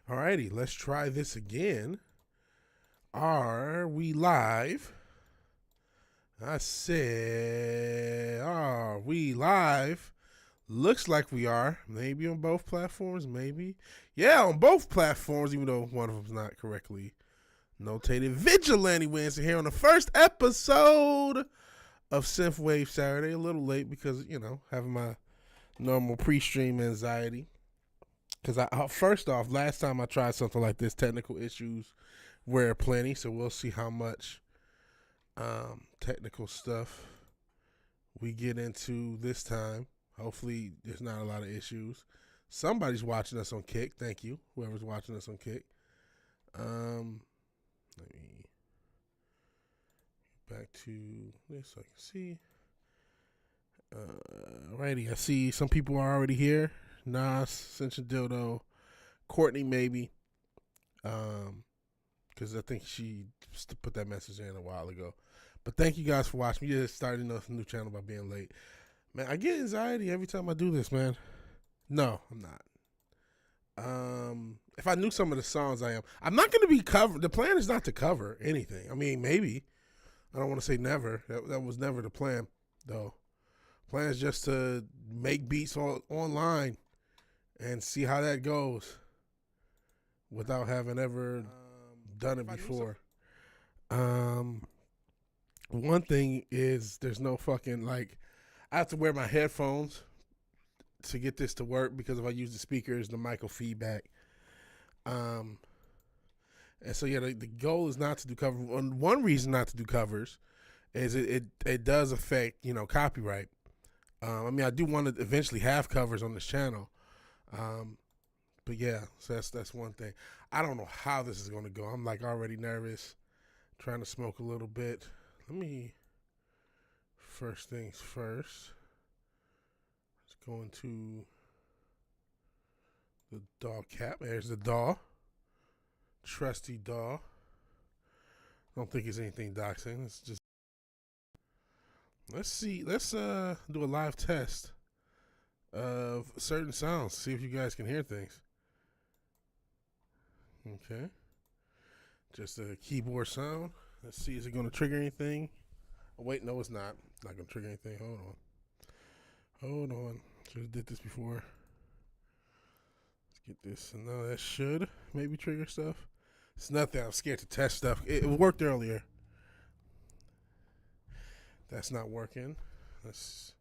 Alrighty, let's try this again. Are we live? I said, are we live? Looks like we are. Maybe on both platforms, maybe. Yeah, on both platforms, even though one of them's not correctly notated. VigilanteWilliamson here on the first episode of Synthwave Saturday. A little late because, having my normal pre-stream anxiety. Because first off, last time I tried something like this, technical issues were plenty, so we'll see how much technical stuff we get into this time. Hopefully, there's not a lot of issues. Somebody's watching us on Kick. Thank you, whoever's watching us on Kick. Let me back to this so I can see. Alrighty, I see some people are already here. Nas, Ascension Dildo, Courtney maybe. Because I think she put that message in a while ago. But thank you guys for watching. We just started a new channel by being late. Man, I get anxiety every time I do this, man. No, I'm not. If I knew some of the songs I'm not going to be covered. The plan is not to cover anything. I mean, maybe. I don't want to say never. That was never the plan, though. Plan is just to make beats online and see how that goes without having ever done it before. One thing is there's no fucking, I have to wear my headphones to get this to work because if I use the speakers, the mic will feedback. And so, yeah, the goal is not to do covers. One reason not to do covers is it does affect, copyright. I do want to eventually have covers on this channel. But yeah, so that's one thing. I don't know how this is going to go. I'm already nervous, trying to smoke a little bit. Let me, first things first, let's go into the DAW cap. There's the DAW, trusty DAW. Don't think it's anything doxing. It's just, let's see, let's do a live test of certain sounds, see if you guys can hear things. Okay. Just a keyboard sound. Let's see, is it going to trigger anything? Oh, wait, no, it's not. It's not going to trigger anything. Hold on. Should have did this before. Let's get this. And now that should maybe trigger stuff. It's nothing. I'm scared to test stuff. It worked earlier. That's not working. Let's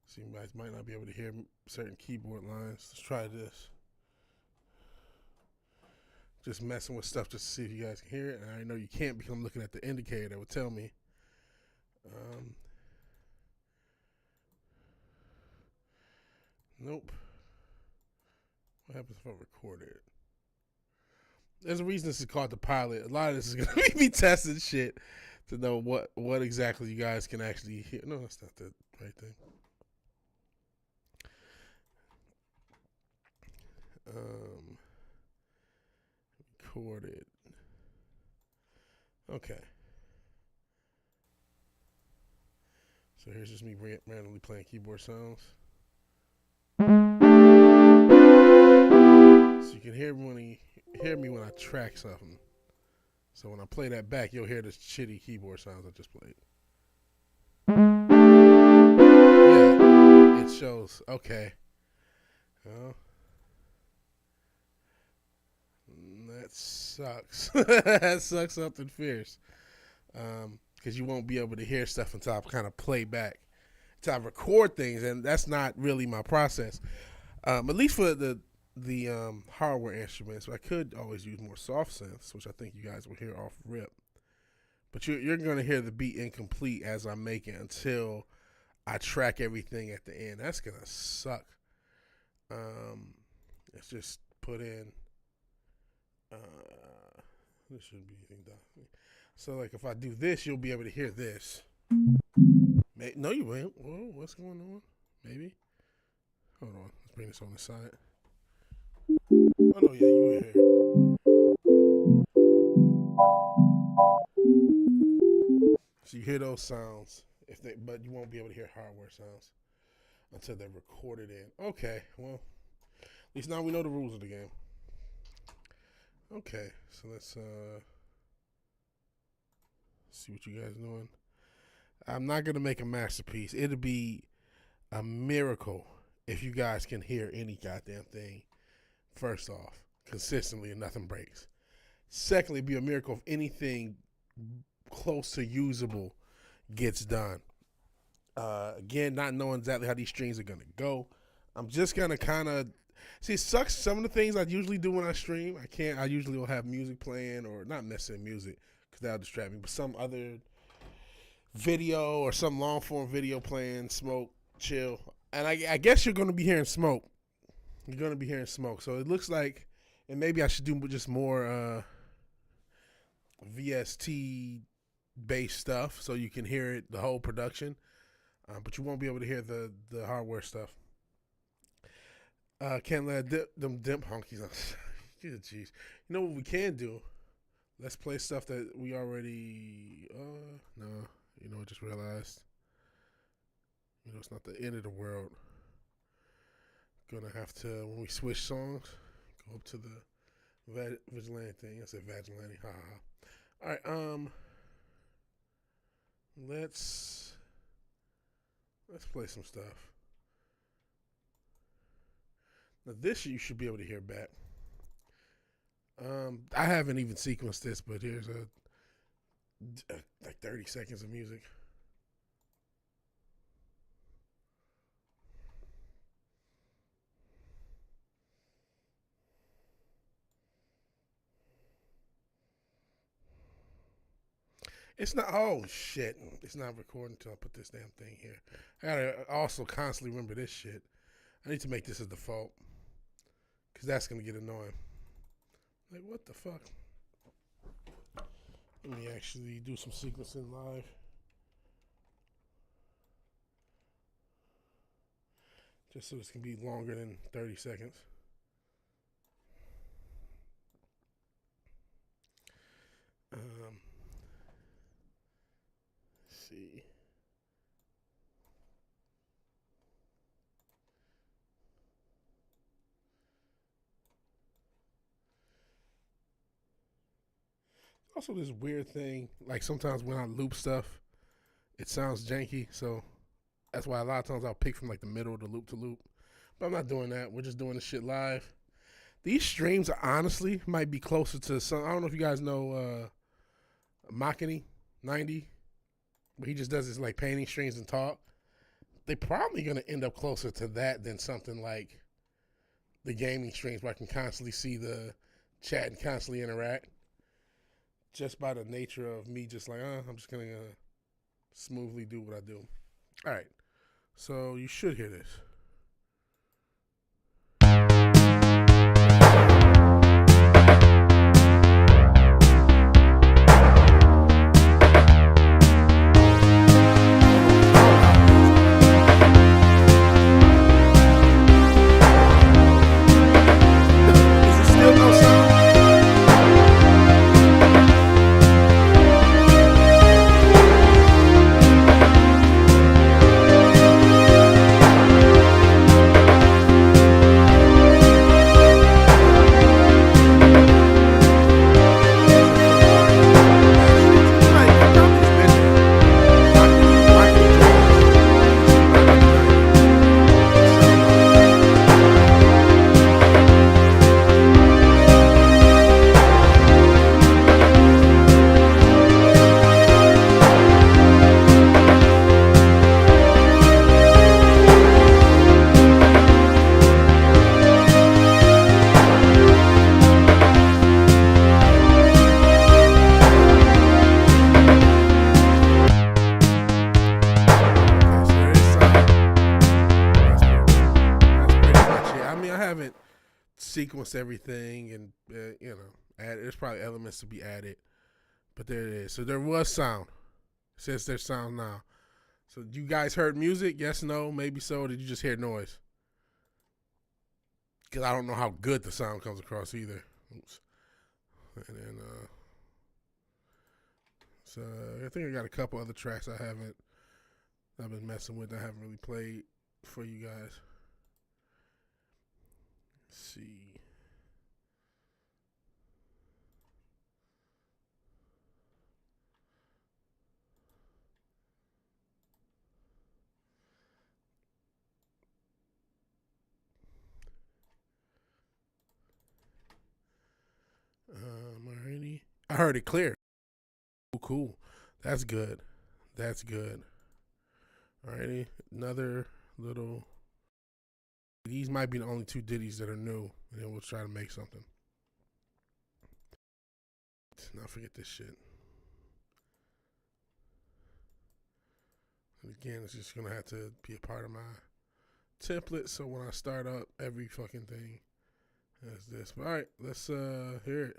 see. You guys might not be able to hear certain keyboard lines. Let's try this. Just messing with stuff just to see if you guys can hear it. And I know you can't because I'm looking at the indicator that would tell me. Nope. What happens if I record it? There's a reason this is called the pilot. A lot of this is going to be me testing shit to know what exactly you guys can actually hear. No, that's not the right thing. Recorded. Okay. So here's just me randomly playing keyboard sounds. So you can hear me when I track something. So when I play that back, you'll hear the shitty keyboard sounds I just played. Yeah, it shows. Okay. Oh. That sucks. That sucks something fierce. Because you won't be able to hear stuff until I kind of play back. Until I record things, and that's not really my process. At least for the hardware instruments, I could always use more soft synths, which I think you guys will hear off rip. But you're going to hear the beat incomplete as I make it until I track everything at the end. That's going to suck. Let's just put in... this shouldn't be anything done. So, if I do this, you'll be able to hear this. No, you won't. Whoa, what's going on? Maybe. Hold on. Let's bring this on the side. Oh, no, yeah, you hear. So you hear those sounds, but you won't be able to hear hardware sounds until they're recorded in. Okay, well, at least now we know the rules of the game. Okay, so let's see what you guys doing. I'm not gonna make a masterpiece. It'll be a miracle if you guys can hear any goddamn thing. First off, consistently and nothing breaks. Secondly, it'd be a miracle if anything close to usable gets done. Again, not knowing exactly how these streams are gonna go, I'm just gonna kind of see. It sucks. Some of the things I usually do when I stream, I can't. I usually will have music playing, or not necessarily music, because that'll distract me. But some other video or some long form video playing, smoke, chill, and I guess you're gonna be hearing smoke. You're gonna be hearing smoke. So it looks like, and maybe I should do just more VST based stuff, so you can hear it, the whole production. But you won't be able to hear the hardware stuff. Can't let them dimp honkies on. Good jeez. You know what we can do? Let's play stuff that we already. No. You know, I just realized. You know, it's not the end of the world. Gonna have to, when we switch songs, go up to the vigilante thing. I said vigilante. Ha ha. All right. Let's play some stuff. Now this you should be able to hear back. I haven't even sequenced this, but here's like 30 seconds of music. It's not. Oh shit! It's not recording until I put this damn thing here. I gotta also constantly remember this shit. I need to make this a default, because that's gonna get annoying. Like, what the fuck? Let me actually do some sequencing live. Just so this can be longer than 30 seconds. Let's see. Also, this weird thing, like sometimes when I loop stuff, it sounds janky. So that's why a lot of times I'll pick from like the middle of the loop to loop. But I'm not doing that. We're just doing this shit live. These streams honestly might be closer to some. I don't know if you guys know Makini 90, but he just does this like painting streams and talk. They're probably gonna end up closer to that than something like the gaming streams where I can constantly see the chat and constantly interact. Just by the nature of me, just like, I'm just gonna smoothly do what I do. All right, so you should hear this. Sequence everything, and there's probably elements to be added, but there it is. So there was sound. It says there's sound now. So you guys heard music? Yes, no, maybe so. Or did you just hear noise? Because I don't know how good the sound comes across either. Oops. And then so I think I got a couple other tracks I've been messing with. I haven't really played for you guys. Let's see. I heard it clear. Cool. That's good. That's good. Alrighty. Another little. These might be the only two ditties that are new, and then we'll try to make something. Let's not forget this shit. And again, it's just gonna have to be a part of my template, so when I start up every fucking thing as this. All right, let's hear it.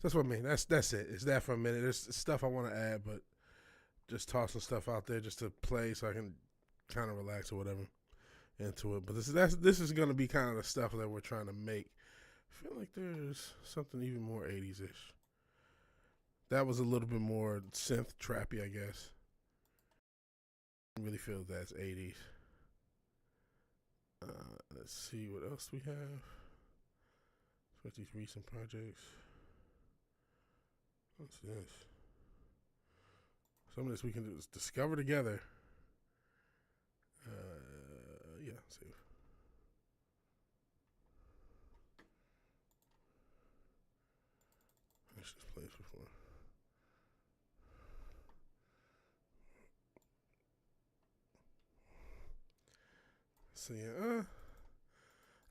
That's what I mean. That's it. It's that for a minute. There's stuff I want to add, but just tossing stuff out there just to play so I can kind of relax or whatever into it. But this is going to be kind of the stuff that we're trying to make. I feel like there's something even more 80s-ish. That was a little bit more synth trappy, I guess. I really feel that's 80s. Let's see what else we have. What's these recent projects? What's this? Some of this we can do is discover together. Yeah, save. This place before. So yeah,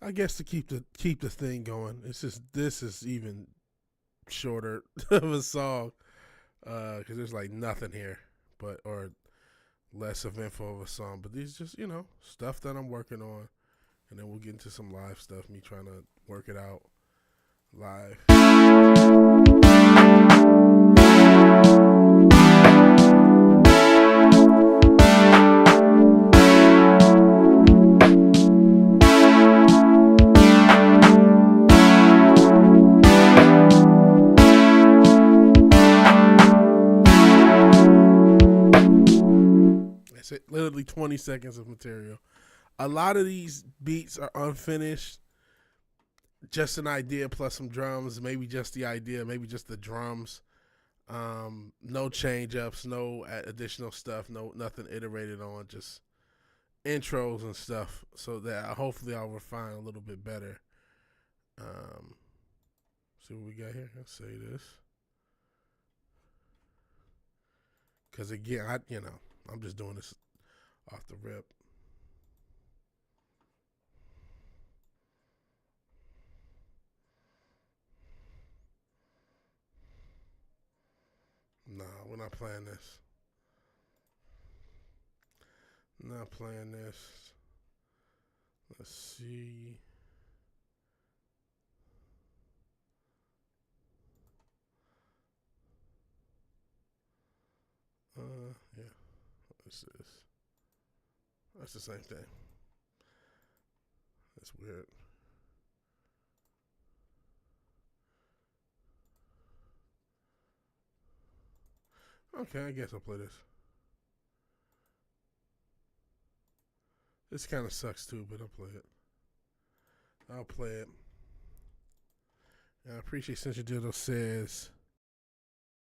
I guess to keep the thing going. It's just this is even shorter of a song because there's like nothing here, or less of info of a song. But these just stuff that I'm working on, and then we'll get into some live stuff. Me trying to work it out live. Literally 20 seconds of material. A lot of these beats are unfinished. Just an idea plus some drums. Maybe just the idea. Maybe just the drums. No change ups. No additional stuff. Nothing iterated on. Just intros and stuff. So that hopefully I'll refine a little bit better. See what we got here. Let's say this. Because again, I'm just doing this off the rip. Nah, we're not playing this. Not playing this. Let's see. Yeah. What's this? That's the same thing. That's weird. Okay, I guess I'll play this. This kind of sucks too, but I'll play it. I appreciate Central Dildo says,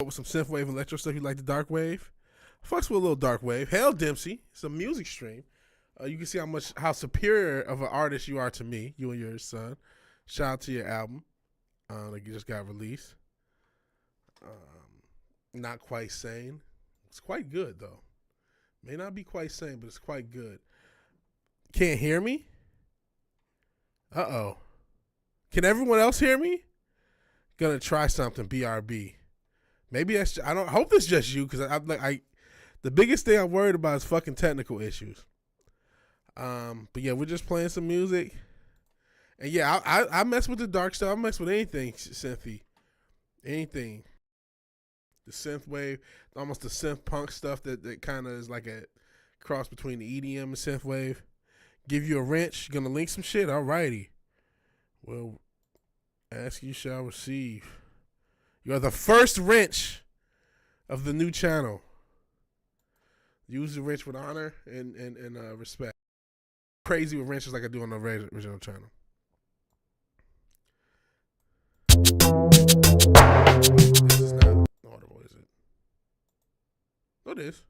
with some synthwave electro stuff, you like the dark wave? Fucks with a little dark wave. Hail Dempsey. It's a music stream. You can see how superior of an artist you are to me, you and your son. Shout out to your album that you just got released. Not quite sane. It's quite good though. May not be quite sane, but it's quite good. Can't hear me? Uh-oh. Can everyone else hear me? gonna try something. BRB. Maybe that's. I don't hope it's just you because I the biggest thing I'm worried about is fucking technical issues. But yeah, we're just playing some music, and yeah, I mess with the dark stuff. I mess with anything synthy, anything. The synthwave, almost the synth punk stuff that kind of is like a cross between the EDM and synthwave. Give you a wrench, gonna link some shit. Alrighty. Well, ask you shall receive. You are the first wrench of the new channel. Use the wrench with honor and respect. Crazy with wrenches like I do on the original channel. This is not audible, is it? Oh, it is.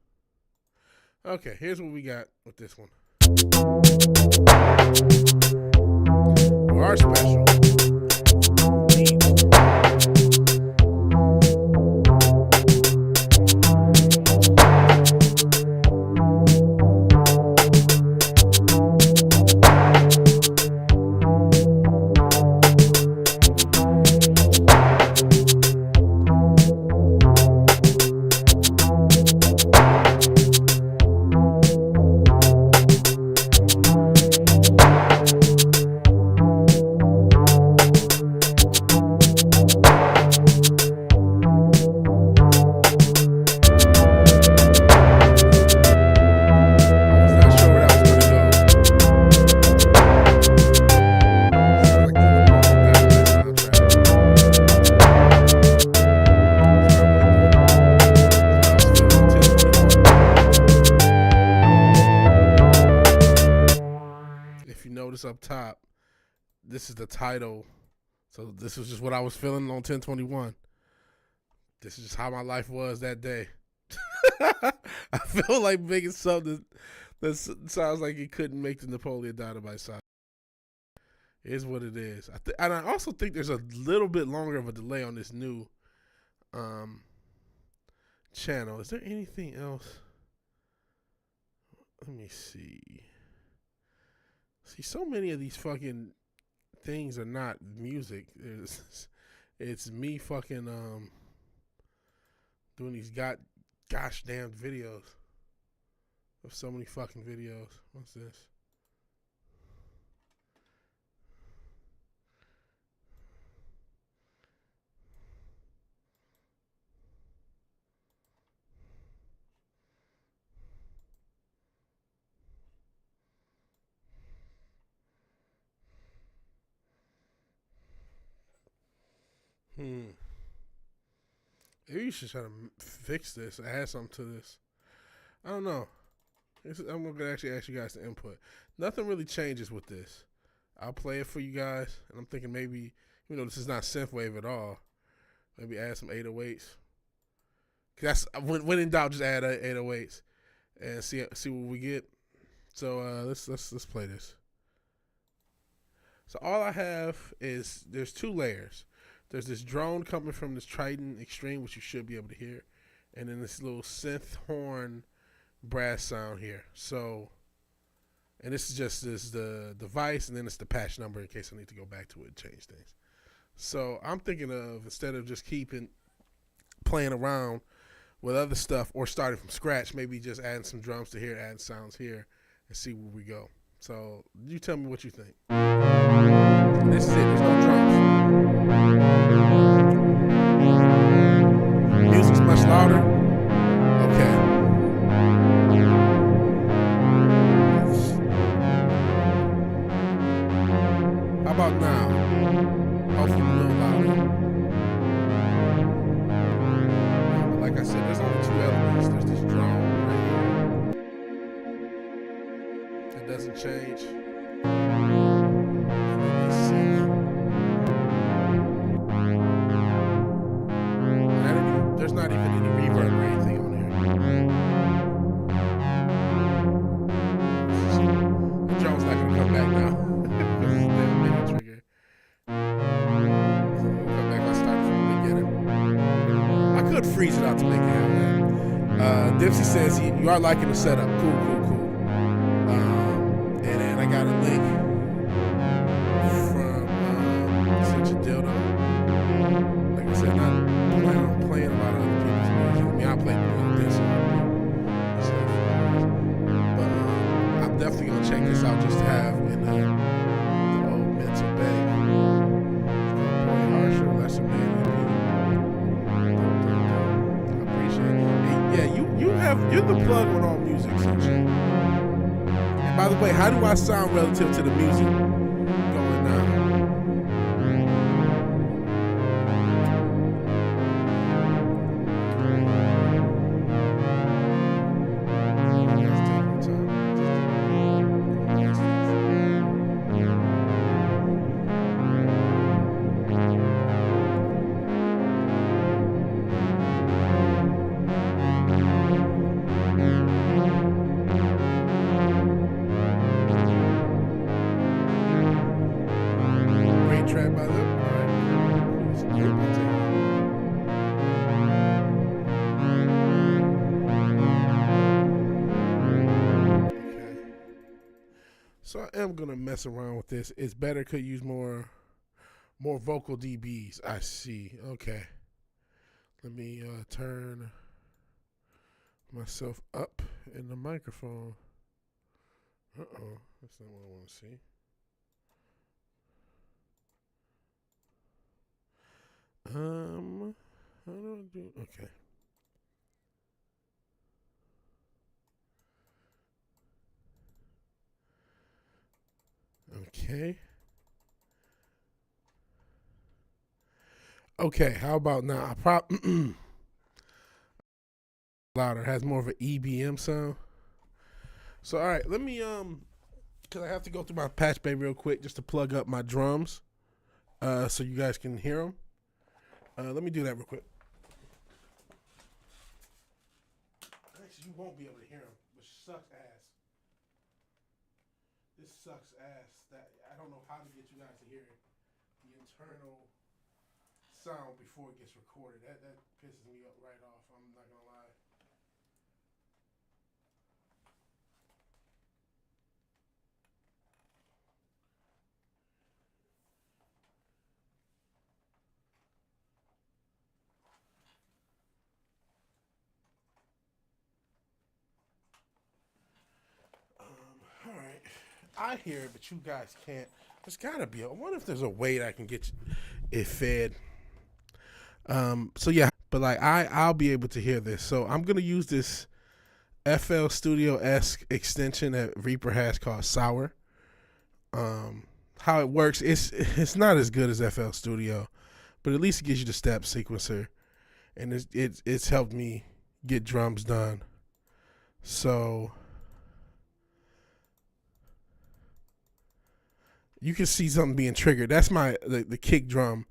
Okay, here's what we got with this one. You are special. Up top, this is the title. So this was just what I was feeling on 1021. This is just how my life was that day. I feel like making something that sounds like it couldn't make the Napoleon Dynamite side. It is what it is. And I also think there's a little bit longer of a delay on this new channel. Is there anything else? Let me see. See, so many of these fucking things are not music. It's me fucking doing these gosh damn videos of so many fucking videos. What's this? Maybe you should try to fix this, add something to this. I don't know. I'm going to actually ask you guys to input. Nothing really changes with this. I'll play it for you guys, and I'm thinking maybe, even though this is not synthwave at all, maybe add some 808s. That's when in doubt, just add 808s and see what we get. So let's play this. So all I have is there's two layers. There's this drone coming from this Triton Extreme, which you should be able to hear, and then this little synth horn brass sound here. So, and this is just the device, and then it's the patch number in case I need to go back to it and change things. So I'm thinking of, instead of just playing around with other stuff or starting from scratch, maybe just adding some drums to here, adding sounds here, and see where we go. So you tell me what you think. And this is it. There's no drums. Music's much louder. Okay. How about now? Hopefully a little louder. But like I said, there's only two elements. There's this drum right here. It doesn't change. There's not even any reverb or anything on here. The drum's not gonna come back now. This is the MIDI trigger. So it'll come back. Let's start from the beginning. I could freeze it out to make it have that. Dipsy says you are liking the setup. Cool. And then I got a link from Dildo. plug on all music and shit. And by the way, how do I sound relative to the music going now? Track by them. Okay. So I am gonna mess around with this. It's better, could use more vocal dBs. I see. Okay. Let me turn myself up in the microphone. Uh-oh. That's not what I want to see. How do I do? Okay. Okay. Okay, how about now? Louder, has more of an EBM sound. So all right, let me cause I have to go through my patch bay real quick just to plug up my drums, so you guys can hear them. Let me do that real quick. Actually, you won't be able to hear them, which sucks ass. This sucks ass. That I don't know how to get you guys to hear the internal sound before it gets recorded. That pisses me up right off. I'm not gonna lie. All right. I hear it, but you guys can't. There's gotta be. I wonder if there's a way that I can get it fed. So yeah, but like I'll be able to hear this. So I'm gonna use this FL Studio-esque extension that Reaper has called Sour. How it works, it's not as good as FL Studio, but at least it gives you the step sequencer, and it's helped me get drums done. So you can see something being triggered. That's the kick drum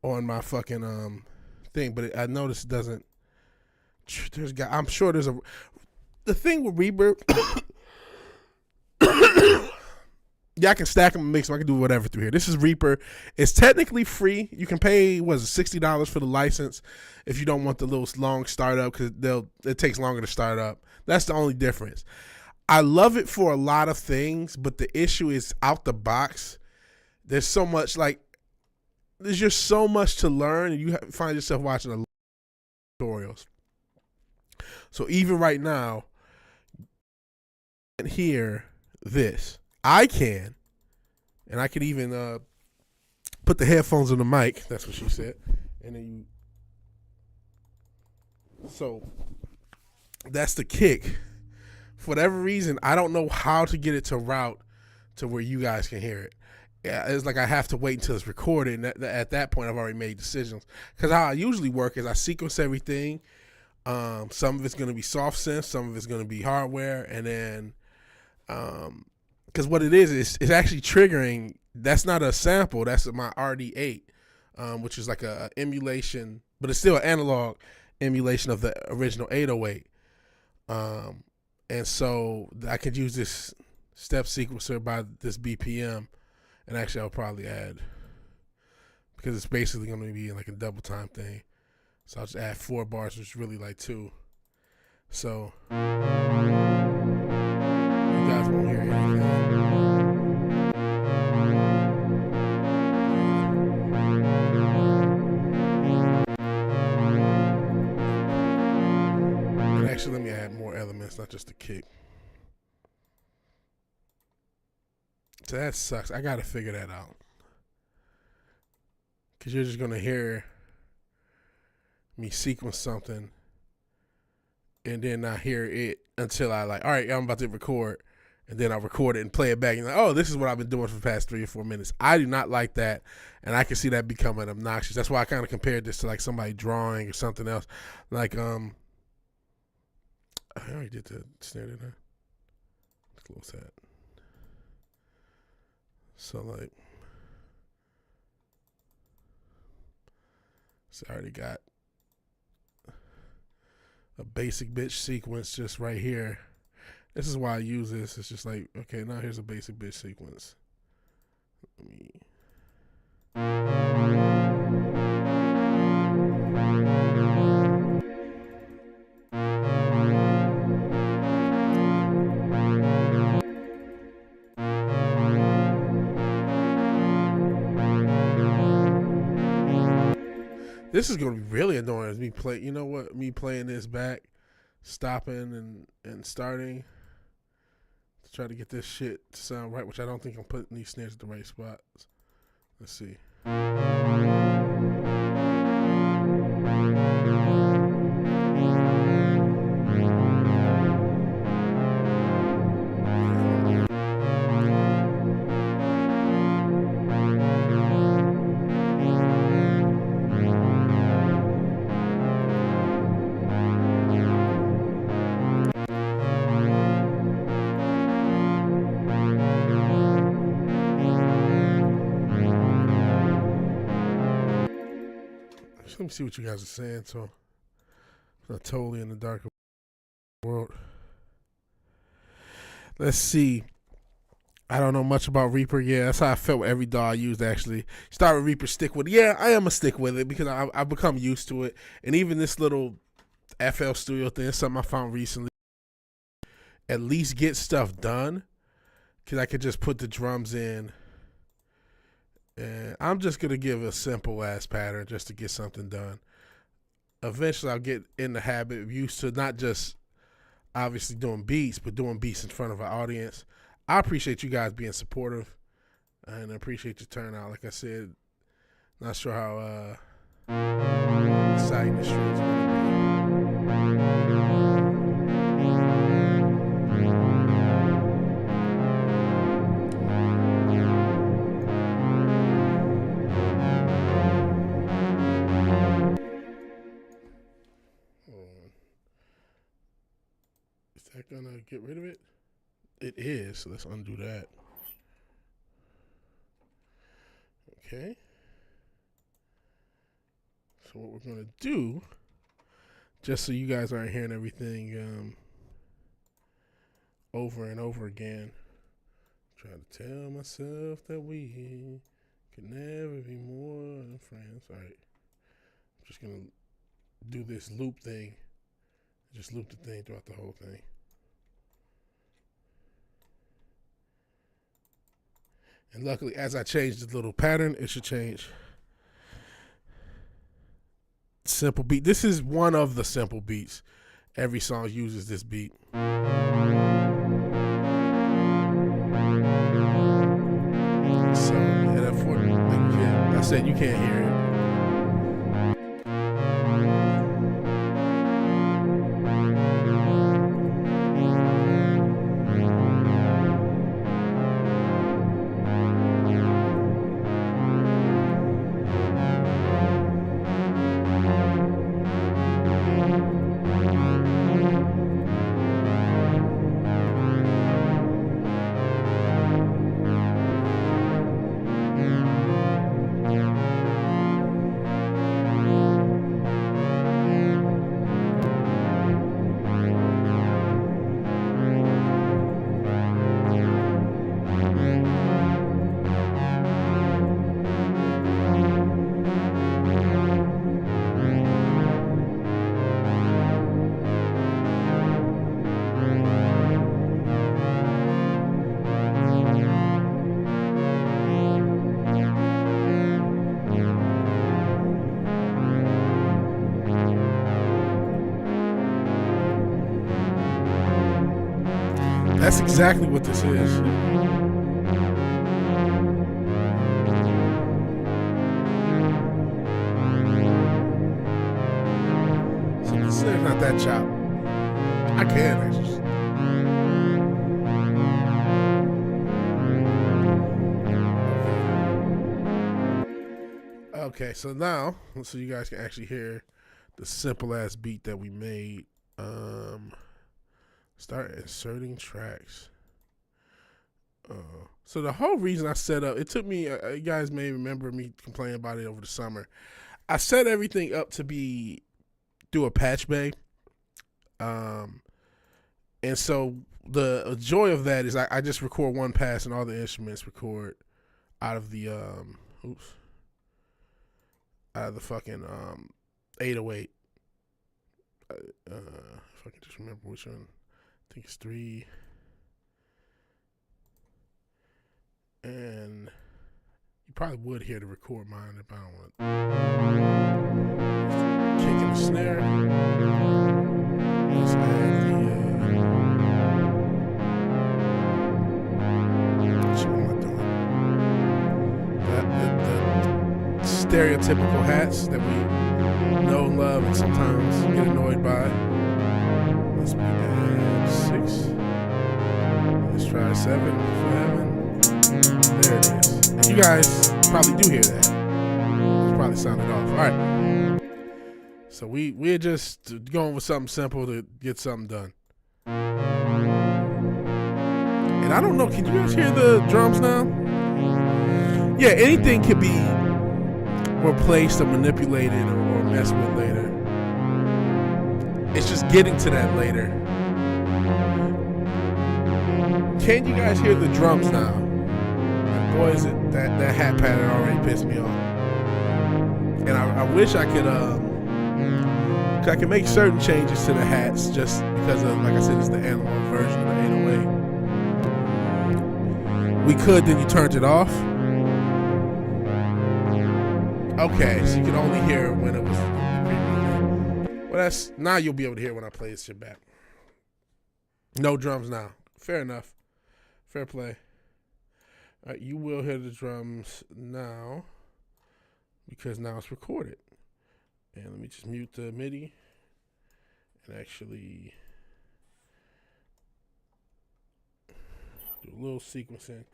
on my fucking thing, but I noticed it doesn't. I'm sure there's the thing with Reaper. Yeah, I can stack them and mix them. I can do whatever through here. This is Reaper. It's technically free. You can pay $60 for the license if you don't want the little long startup, because it takes longer to start up. That's the only difference. I love it for a lot of things, but the issue is out the box. There's so much there's just so much to learn, and you find yourself watching a lot of tutorials. So even right now, you can hear this. I can, and I can even put the headphones on the mic. That's what she said. And then so that's the kick. For whatever reason, I don't know how to get it to route to where you guys can hear it. Yeah, it's like I have to wait until it's recorded, and at that point, I've already made decisions. Because how I usually work is I sequence everything. Some of it's going to be soft synth, some of it's going to be hardware, and then because what it is it's actually triggering. That's not a sample. That's my RD8, which is like a emulation, but it's still an analog emulation of the original 808. And so I could use this step sequencer by this BPM, and actually I'll probably add, because it's basically going to be like a double time thing. So I'll just add 4 bars, which is really like 2. So you guys won't hear anything. And actually, let me add more elements, not just the kick. So that sucks. I got to figure that out. Because you're just going to hear me sequence something, and then I hear it until I like, all right, I'm about to record, and then I record it and play it back, and like, oh, this is what I've been doing for the past 3 or 4 minutes. I do not like that, and I can see that becoming obnoxious. That's why I kind of compared this to like somebody drawing or something else. Like, I already did the snare, didn't I? Let's close that. So like, so I already got a basic bitch sequence just right here. This is why I use this. It's just like, okay, now here's a basic bitch sequence. Let me. This is gonna be really annoying as me play. You know what? Me playing this back, stopping and starting to try to get this shit to sound right, which I don't think I'm putting these snares at the right spots. Let's see. Let me see what you guys are saying. So, I'm not totally in the dark world. Let's see. I don't know much about Reaper. Yeah, that's how I felt with every DAW I used, actually. Start with Reaper, stick with it. Yeah, I am a stick with it because I've become used to it. And even this little FL Studio thing is something I found recently. At least get stuff done because I could just put the drums in. And I'm just going to give a simple ass pattern just to get something done. Eventually, I'll get in the habit of used to not just obviously doing beats, but doing beats in front of an audience. I appreciate you guys being supportive and I appreciate your turnout. Like I said, not sure how exciting the stream's going to be. Is that gonna get rid of it? It is, so let's undo that. Okay. So what we're gonna do, just so you guys aren't hearing everything over and over again, try to tell myself that we can never be more than friends. All right. I'm just gonna do this loop thing. Just loop the thing throughout the whole thing. And luckily, as I change the little pattern, it should change. Simple beat. This is one of the simple beats. Every song uses this beat. So, and unfortunately, I said you can't hear it. That's exactly what this is. So this is not that chop. I can actually. Okay, so now, so you guys can actually hear the simple ass beat that we made. Start inserting tracks. So the whole reason I set up, it took me, you guys may remember me complaining about it over the summer. I set everything up to be through a patch bay. And so the joy of that is I just record one pass and all the instruments record out of the, out of the fucking 808. If I can just remember which one. I think it's 3. And you probably would hear the record mine if I don't want kicking the snare. Let's add the what am I doing? The stereotypical hats that we know and love and sometimes get annoyed by. Let's add 6. Let's try 7 for heaven. There it is. And you guys probably do hear that. It's probably sounded off. All right. So we're just going with something simple to get something done. And I don't know, can you guys hear the drums now? Yeah, anything can be replaced or manipulated or messed with later. It's just getting to that later. Can you guys hear the drums now? Boy, is it that hat pattern already pissed me off. And I wish I could cause I can make certain changes to the hats just because of, like I said, it's the analog version of the 808. We could, then you turned it off. Okay, so you can only hear it when it was. Well, that's now you'll be able to hear when I play this shit back. No drums now. Fair enough. Fair play. All right, you will hear the drums now because now it's recorded. And let me just mute the MIDI and actually do a little sequencing.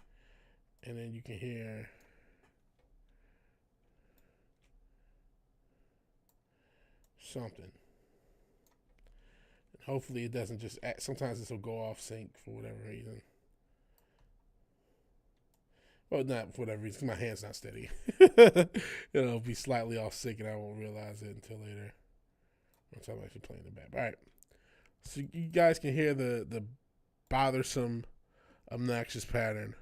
And then you can hear something. And hopefully it doesn't just act. Sometimes this will go off sync for whatever reason. Well, not for whatever reason, because my hand's not steady. It'll be slightly off sync and I won't realize it until later. Once I'm actually playing it back. All right. So you guys can hear the bothersome, obnoxious pattern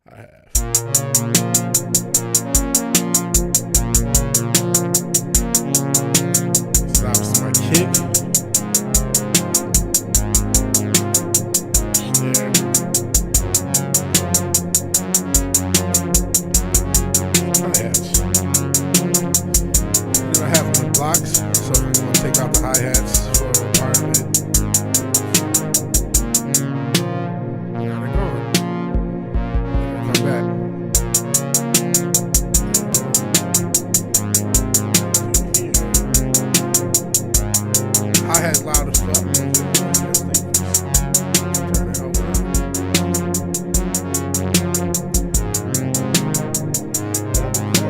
I have. Stops my kick. Snare. Hi-hats. Then I have them in blocks, so I'm going to take out the hi-hats for part of it. Now they're gone. Come back. Hi-hat's loud as fuck. Turn it over.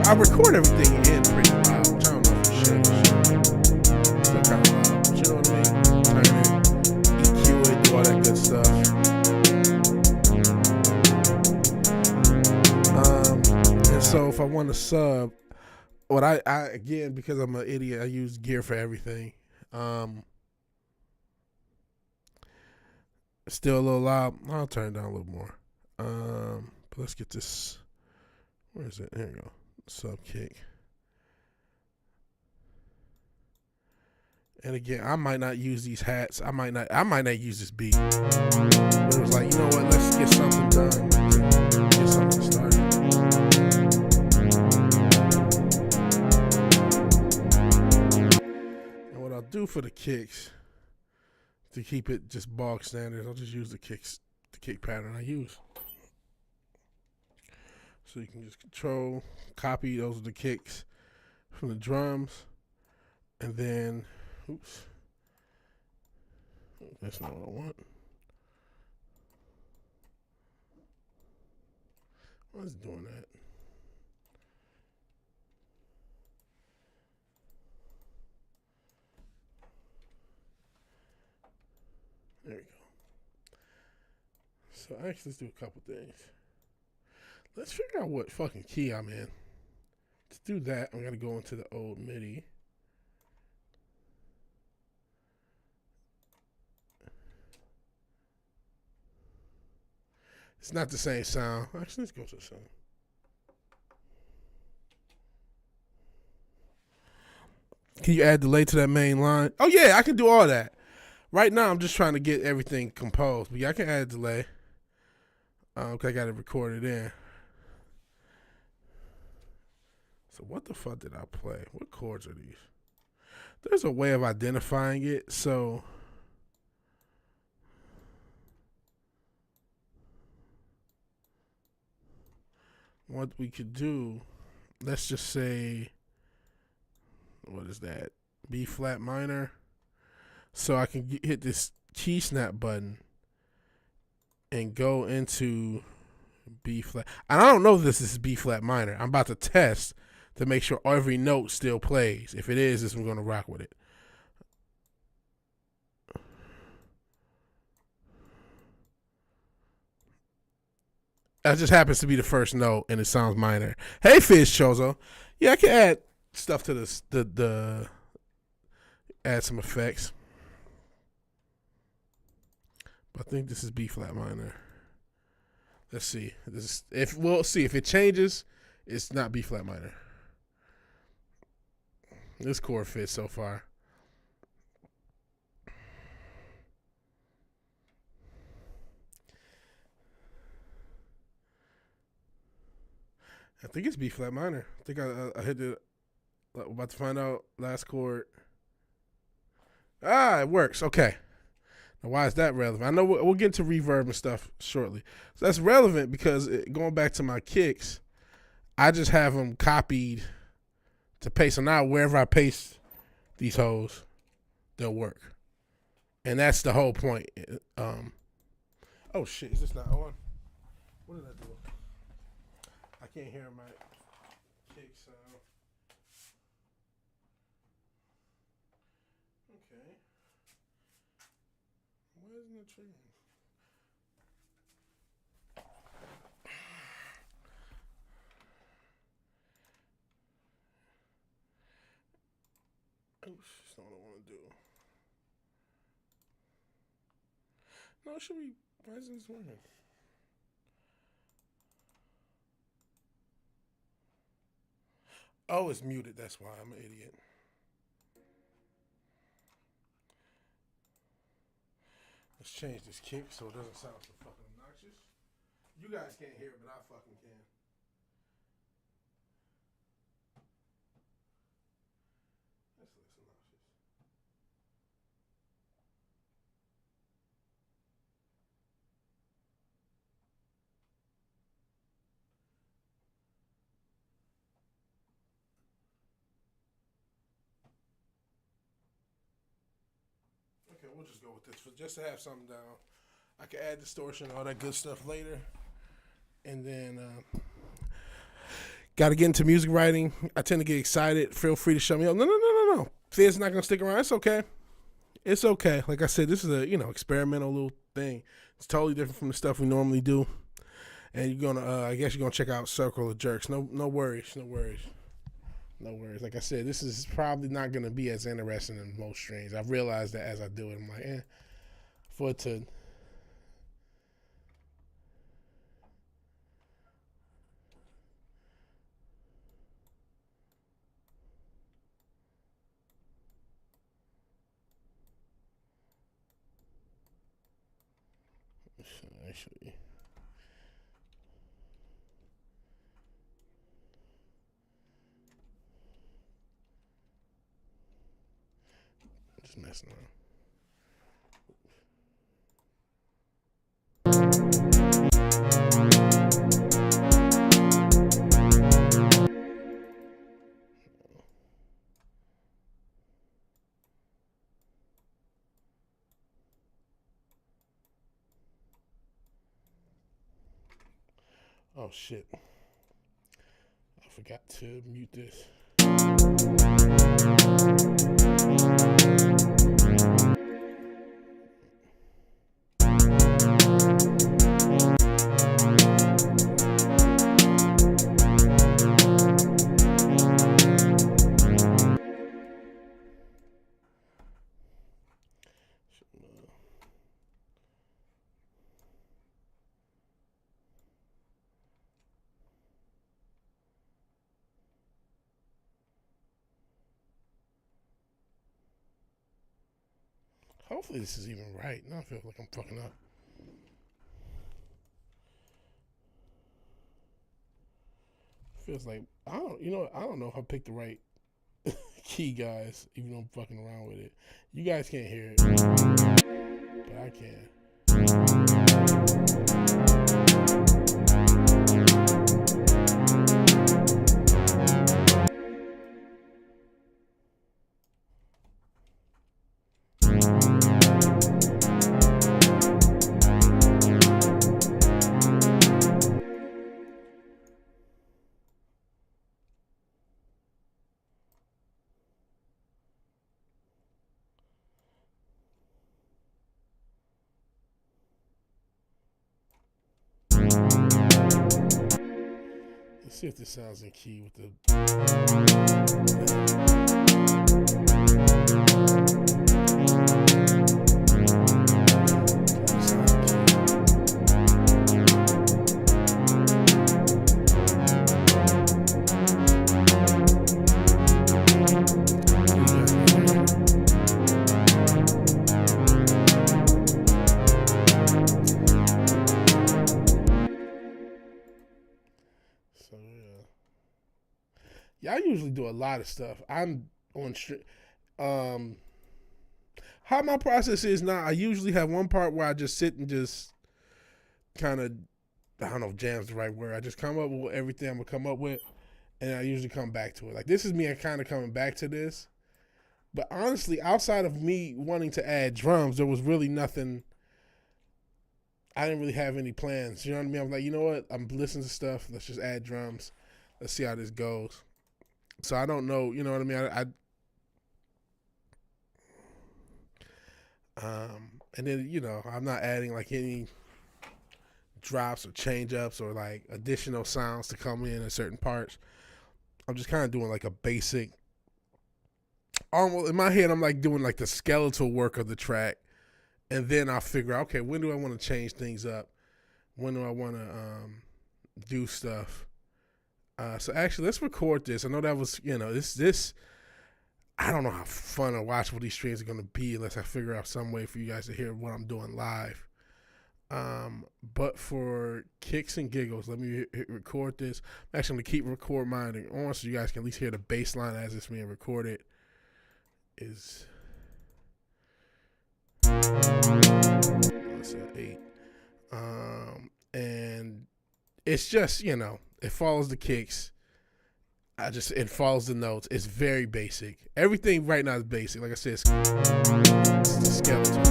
I record everything in pretty loud, which I don't know for sure. Still kind of loud, but you know what I mean? Turn it, EQ it, do all that good stuff. And so if I want to sub, what I again, because I'm an idiot, I use gear for everything. Still a little loud. I'll turn it down a little more. But let's get this. Where is it? There you go. Sub kick. And again, I might not use these hats. I might not use this beat. But it was like, you know what? Let's get something done. Get something started. And what I'll do for the kicks, to keep it just bog standard, I'll just use the kick pattern I use. So you can just control, copy, those are the kicks from the drums. And then, That's not what I want. Why is it doing that? There we go. So actually, let's do a couple things. Let's figure out what fucking key I'm in. To do that, I'm gonna go into the old MIDI. It's not the same sound. Actually, let's go to the sound. Can you add delay to that main line? Oh yeah, I can do all that. Right now, I'm just trying to get everything composed. But yeah, I can add delay. Cause I got it recorded in. So what the fuck did I play? What chords are these? There's a way of identifying it. So what we could do, let's just say, what is that? B flat minor. So I can hit this key snap button and go into B flat. And I don't know if this is B flat minor. I'm about to test to make sure every note still plays. If it is, I'm going to rock with it. That just happens to be the first note, and it sounds minor. Hey, Fizz Chozo. Yeah, I can add stuff to this. Add some effects. But I think this is B flat minor. Let's see. We'll see if it changes. It's not B flat minor. This chord fits so far. I think it's B flat minor. I think I hit it. We're about to find out. Last chord. It works. Okay. Now, why is that relevant? I know we'll get into reverb and stuff shortly. So that's relevant because going back to my kicks, I just have them copied to paste. So now wherever I paste these hoes, they'll work. And that's the whole point. Oh shit, is this not on? What did I do? I can't hear my kick sound. Okay. Why isn't it triggering? Oh, that's not what I want to do. No, it should be. Why isn't this working? Oh, it's muted. That's why I'm an idiot. Let's change this kick so it doesn't sound so fucking obnoxious. You guys can't hear it, but I fucking can. That's less obnoxious. Okay, we'll just go with this for just to have something down. I can add distortion, all that good stuff later. And then got to get into music writing. I tend to get excited. Feel free to shut me up. No. Fizz not going to stick around. It's okay. It's okay. Like I said, this is a, experimental little thing. It's totally different from the stuff we normally do. And you're going to, I guess you're going to check out Circle of Jerks. No worries. Like I said, this is probably not going to be as interesting as most streams. I've realized that as I do it. I'm like, for it to... Actually... Just messing around. Oh shit. I forgot to mute this. Hopefully this is even right. Now I feel like I'm fucking up. Feels like I don't know if I picked the right key, guys. Even though I'm fucking around with it, you guys can't hear it, but I can. Let's see if this sounds in key with the. Yeah, I usually do a lot of stuff. I'm on how my process is now. I usually have one part where I just sit and just kind of, I don't know if jam's the right word. I just come up with everything I'm gonna come up with, and I usually come back to it. Like this is me kind of coming back to this. But honestly, outside of me wanting to add drums, there was really nothing. I didn't really have any plans. You know what I mean? I'm like, you know what? I'm listening to stuff. Let's just add drums. Let's see how this goes. So I don't know, you know what I mean? And then, you know, I'm not adding like any drops or change ups or like additional sounds to come in certain parts. I'm just kind of doing like a basic, almost in my head, I'm like doing like the skeletal work of the track. And then I'll figure out, okay, when do I want to change things up? When do I want to do stuff? So actually, let's record this. I know that was, you know, this. I don't know how fun or watchable these streams are going to be unless I figure out some way for you guys to hear what I'm doing live. But for kicks and giggles, let me record this. I'm actually going to keep record mine on so you guys can at least hear the bass line as it's being recorded. Is what's that, 8? And it's just, you know, it follows the kicks. It follows the notes. It's very basic. Everything right now is basic. Like I said, it's the skeleton.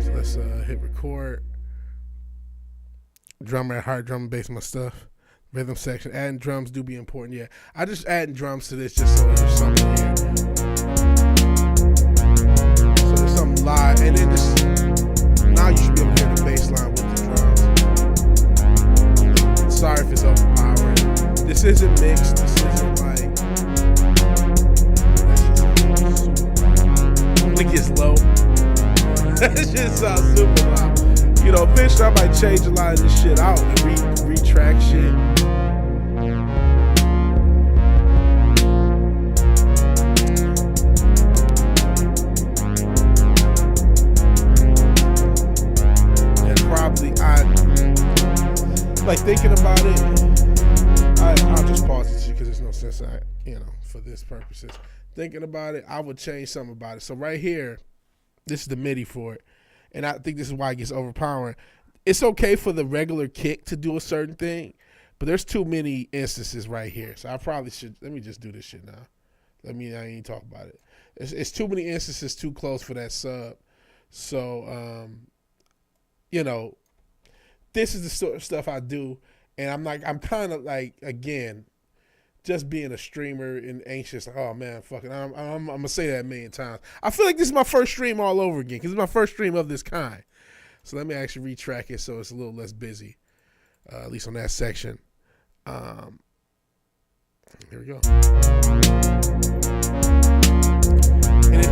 So let's hit record. Drummer, hard drum, bass, my stuff. Rhythm section. Adding drums do be important. Yeah, I just adding drums to this just so there's something here. So there's something live, and then just now you should be able to hear the bass line with the drums. Sorry if it's overpowering. This isn't mixed. This isn't like. When it gets low, that shit sounds super loud. You know, eventually I might change a lot of this shit out and retract shit. And probably like thinking about it, I'll just pause it because there's no sense, for this purposes. Thinking about it, I would change something about it. So right here, this is the MIDI for it. And I think this is why it gets overpowering. It's okay for the regular kick to do a certain thing, but there's too many instances right here. So I probably should, let me just do this shit now. I ain't talk about it. It's too many instances too close for that sub. So you know, this is the sort of stuff I do, and I'm kind of like, again, just being a streamer and anxious. Like, oh man, fucking, I'm gonna say that a million times. I feel like this is my first stream all over again because it's my first stream of this kind. So let me actually retrack it so it's a little less busy, at least on that section. Here we go. And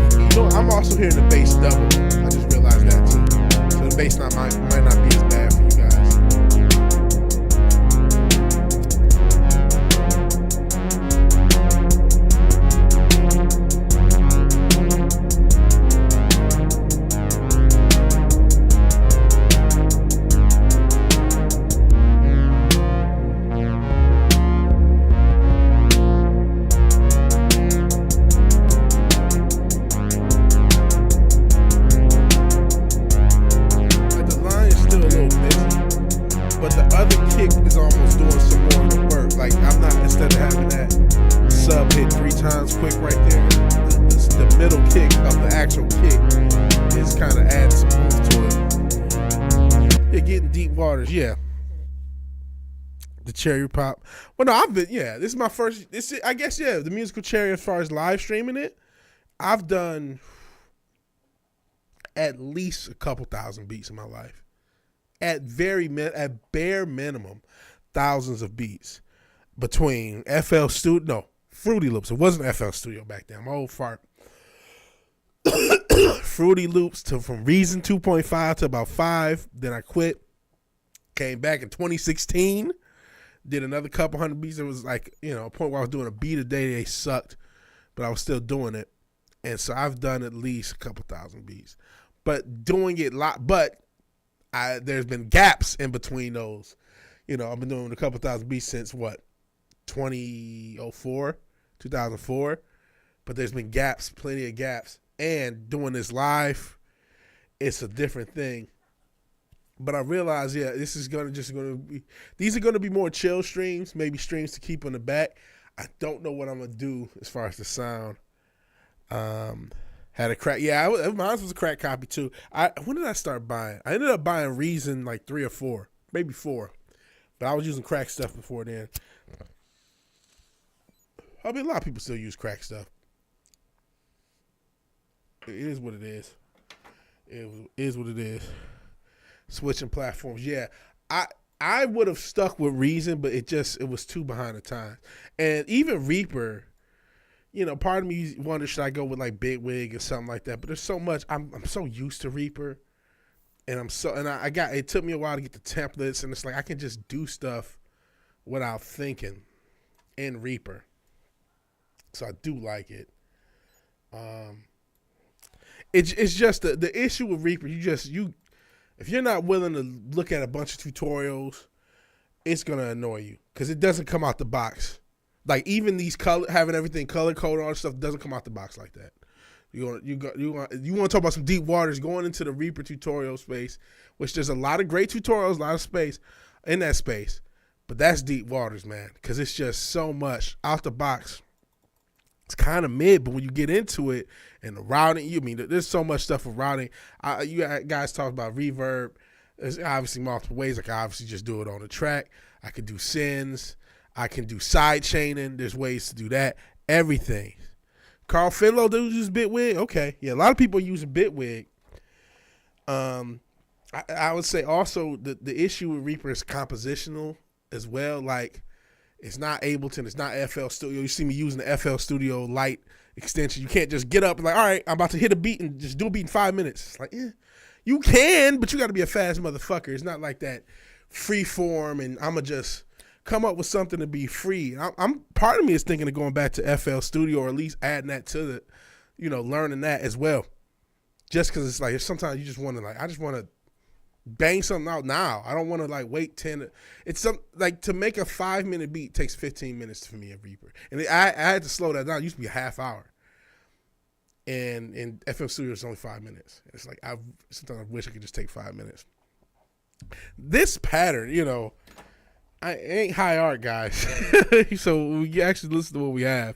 I'm also hearing the bass double. I just realized that too. So the bass might not be as bad for you guys. Yeah, the cherry pop. Well, no, this is my first. I guess, the musical cherry as far as live streaming it. I've done at least a couple thousand beats in my life. At bare minimum, thousands of beats between Fruity Loops. It wasn't FL Studio back then. I'm old fart. Fruity Loops from Reason 2.5 to about 5. Then I quit. Came back in 2016, did another couple hundred beats. It was like, a point where I was doing a beat a day. They sucked, but I was still doing it. And so I've done at least a couple thousand beats. But doing it there's been gaps in between those. I've been doing a couple thousand beats since 2004. But there's been gaps, plenty of gaps. And doing this live, it's a different thing. But I realize, this is these are gonna be more chill streams, maybe streams to keep on the back. I don't know what I'm gonna do as far as the sound. Had a crack, mine was a crack copy too. When did I start buying? I ended up buying Reason like 3 or 4, maybe 4, but I was using crack stuff before then. I mean, a lot of people still use crack stuff. It is what it is. It is what it is. Switching platforms, I would have stuck with Reason, but it was too behind the times. And even Reaper, part of me wonders, should I go with like Bitwig or something like that? But there's so much. I'm so used to Reaper, and it took me a while to get the templates, and it's like I can just do stuff without thinking in Reaper. So I do like it. It's just the issue with Reaper. If you're not willing to look at a bunch of tutorials, it's going to annoy you because it doesn't come out the box. Like, even these having everything color coded, all this stuff doesn't come out the box like that. You want to talk about some deep waters, going into the Reaper tutorial space, which there's a lot of great tutorials, a lot of space in that space. But that's deep waters, man, because it's just so much out the box. It's kind of mid, but when you get into it and the routing, there's so much stuff with routing. You guys talk about reverb. There's obviously multiple ways. I can obviously just do it on the track. I can do sends. I can do side chaining. There's ways to do that. Everything. Carl Finlow uses Bitwig. Okay. Yeah, a lot of people are using Bitwig. I would say also the issue with Reaper is compositional as well. Like, it's not Ableton. It's not FL Studio. You see me using the FL Studio Lite extension. You can't just get up and like, all right, I'm about to hit a beat and just do a beat in 5 minutes. It's like, you can, but you got to be a fast motherfucker. It's not like that free form and I'm going to just come up with something to be free. I'm part of me is thinking of going back to FL Studio or at least adding that to the, learning that as well. Just because it's like sometimes you just want to I just want to bang something out now. I don't want to wait 10. It's to make a 5-minute beat takes 15 minutes for me at Reaper. And I had to slow that down. It used to be a half hour. And in FL Studio, it's only 5 minutes. It's like, sometimes I wish I could just take 5 minutes. This pattern, it ain't high art, guys. So we actually listen to what we have.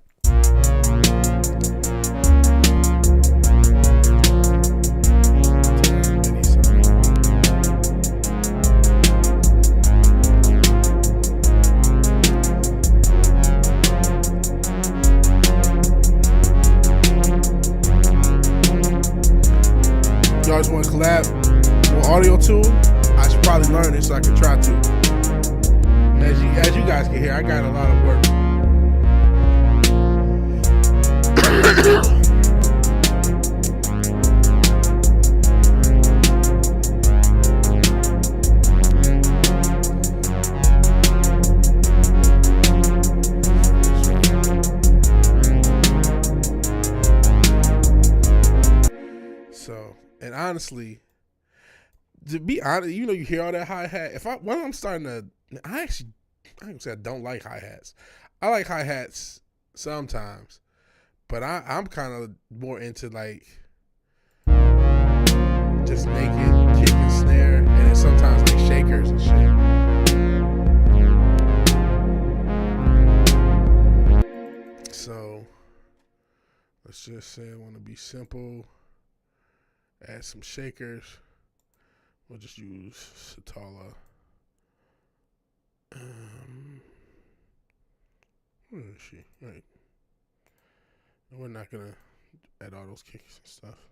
collab with audio tool, I should probably learn it so I can try to. As you guys can hear, I got a lot of work. So, and honestly, to be honest, you hear all that hi-hat. I'm starting to, I can say I don't like hi-hats. I like hi-hats sometimes, but I'm kind of more into like just naked kick and snare, and then sometimes like shakers and shit. So let's just say I want to be simple. Add some shakers. We'll just use Satala. Where is she? Right. We're not gonna add all those kicks and stuff.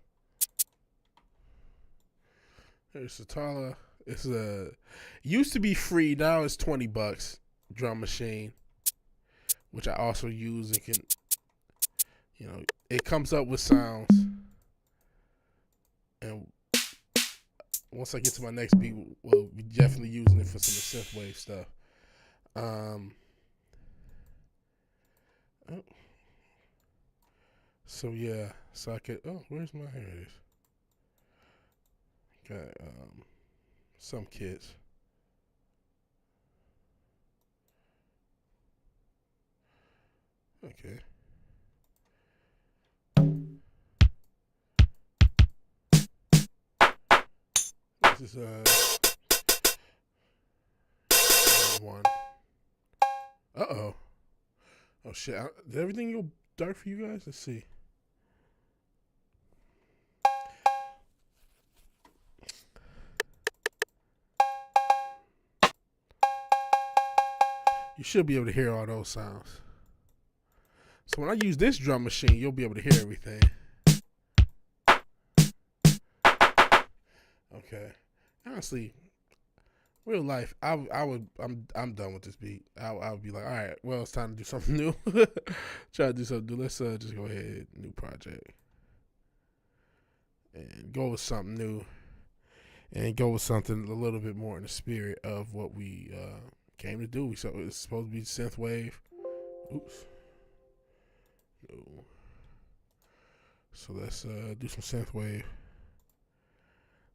There's Satala. It's used to be free. Now it's $20. Drum machine, which I also use. It can, it comes up with sounds. And once I get to my next beat, we'll be definitely using it for some of the synthwave stuff. So yeah, so I could. Oh, where's my? Here it is. Got some kids. Okay. This is one. Oh shit! Did everything go dark for you guys? Let's see. You should be able to hear all those sounds. So when I use this drum machine, you'll be able to hear everything. Okay. Honestly, real life, I'm done with this beat. I would be like, all right, well, it's time to do something new. Try to do something new. Let's just go ahead, new project, and go with something new, and go with something a little bit more in the spirit of what we came to do. So it's supposed to be synthwave. Oops. No. So let's do some synthwave.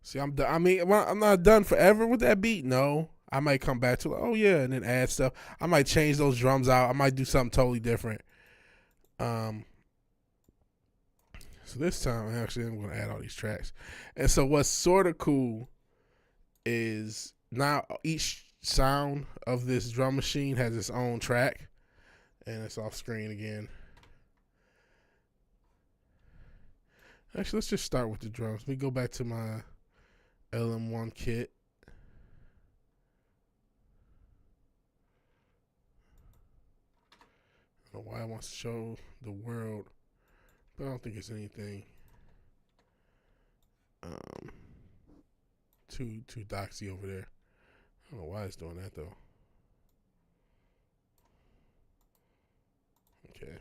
See, I'm done. I mean, I'm not done forever with that beat. No, I might come back to and then add stuff. I might change those drums out. I might do something totally different. So this time, I'm going to add all these tracks. And so what's sort of cool is now each sound of this drum machine has its own track, and it's off screen again. Actually, let's just start with the drums. Let me go back to my LM1 kit. I don't know why I want to show the world, but I don't think it's anything too doxy over there. I don't know why it's doing that though. Okay.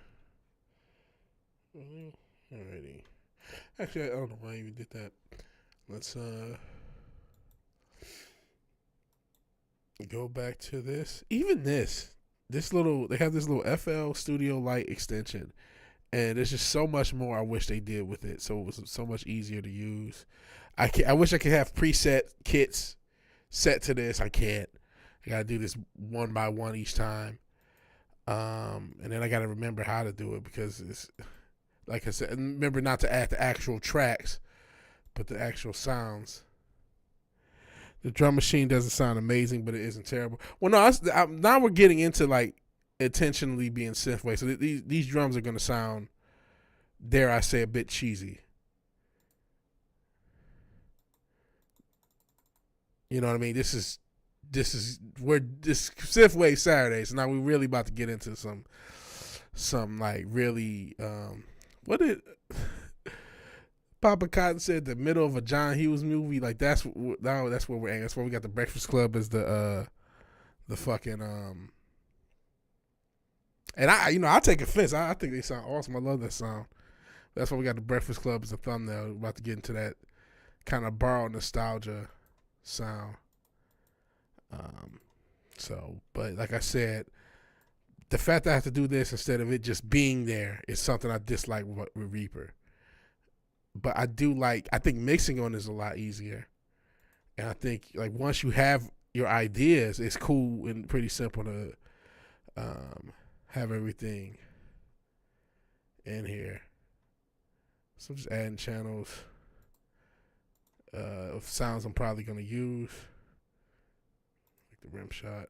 Alrighty. Actually, I don't know why I even did that. Let's go back to this. Even this little, they have this little FL Studio Lite extension, and there's just so much more I wish they did with it. So it was so much easier to use. I wish I could have preset kits set to this. I can't. I gotta do this one by one each time, and then I gotta remember how to do it because it's, like I said, remember not to add the actual tracks, but the actual sounds. The drum machine doesn't sound amazing, but it isn't terrible. Well, no, now we're getting into like intentionally being synthwave. So these drums are going to sound, dare I say, a bit cheesy. You know what I mean? This is synthwave Saturday. So now we're really about to get into some like really Papa Cotton said the middle of a John Hughes movie. Like that's now that's where we're at. That's where we got the Breakfast Club as the fucking And I take offense. I think they sound awesome. I love that sound. That's why we got the Breakfast Club as a thumbnail. We're about to get into that kind of borrowed nostalgia sound. But like I said, the fact that I have to do this instead of it just being there is something I dislike with Reaper. But I think mixing on is a lot easier. And I think like once you have your ideas, it's cool and pretty simple to have everything in here. So I'm just adding channels of sounds I'm probably going to use. Like the rim shot.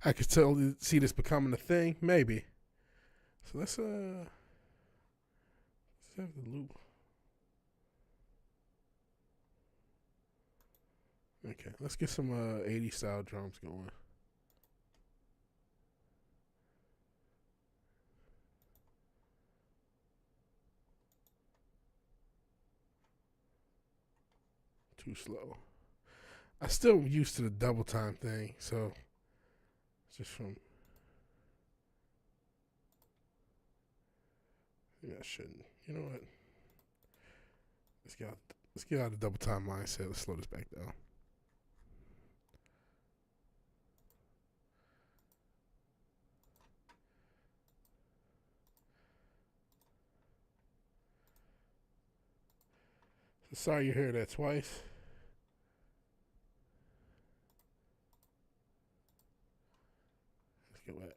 I could totally see this becoming a thing, maybe. So let's have the loop. Okay, let's get some 80s style drums going. Too slow. I still used to the double time thing, so it's just from. Yeah, I shouldn't. You know what? Let's get out of the double time mindset. Let's slow this back down. So sorry you heard that twice. Let's get back.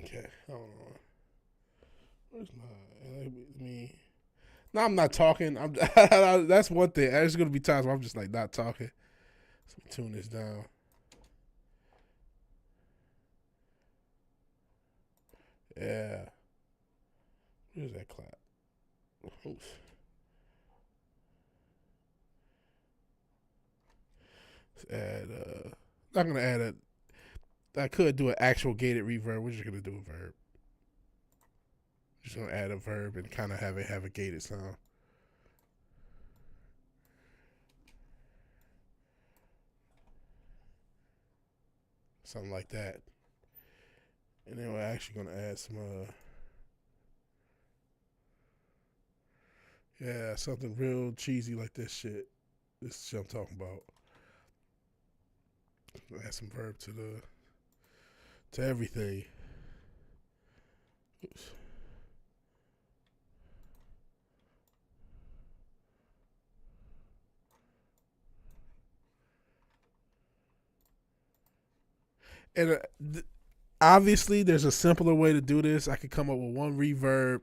Okay, hold on. Where's my? Let me. No, I'm not talking. I'm. That's one thing. There's gonna be times where I'm just like not talking. Let me tune this down. Yeah. Where's that clap? Oops. Let's add. Not gonna add a. I could do an actual gated reverb. We're just gonna do a verb. Just gonna add a verb and kind of have it have a gated sound. Something like that. And then we're actually gonna add some yeah, something real cheesy like this shit. This is what I'm talking about. Add some verb to everything. Oops. And obviously, there's a simpler way to do this. I could come up with one reverb,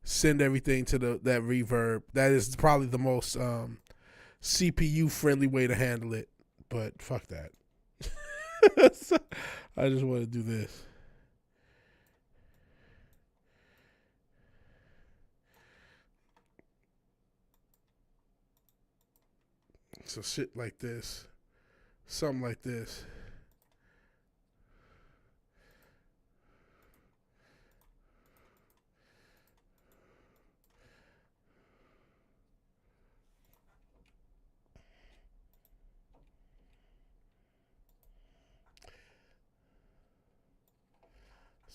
send everything to that reverb. That is probably the most CPU friendly way to handle it. But fuck that. I just want to do this. So shit like this, something like this.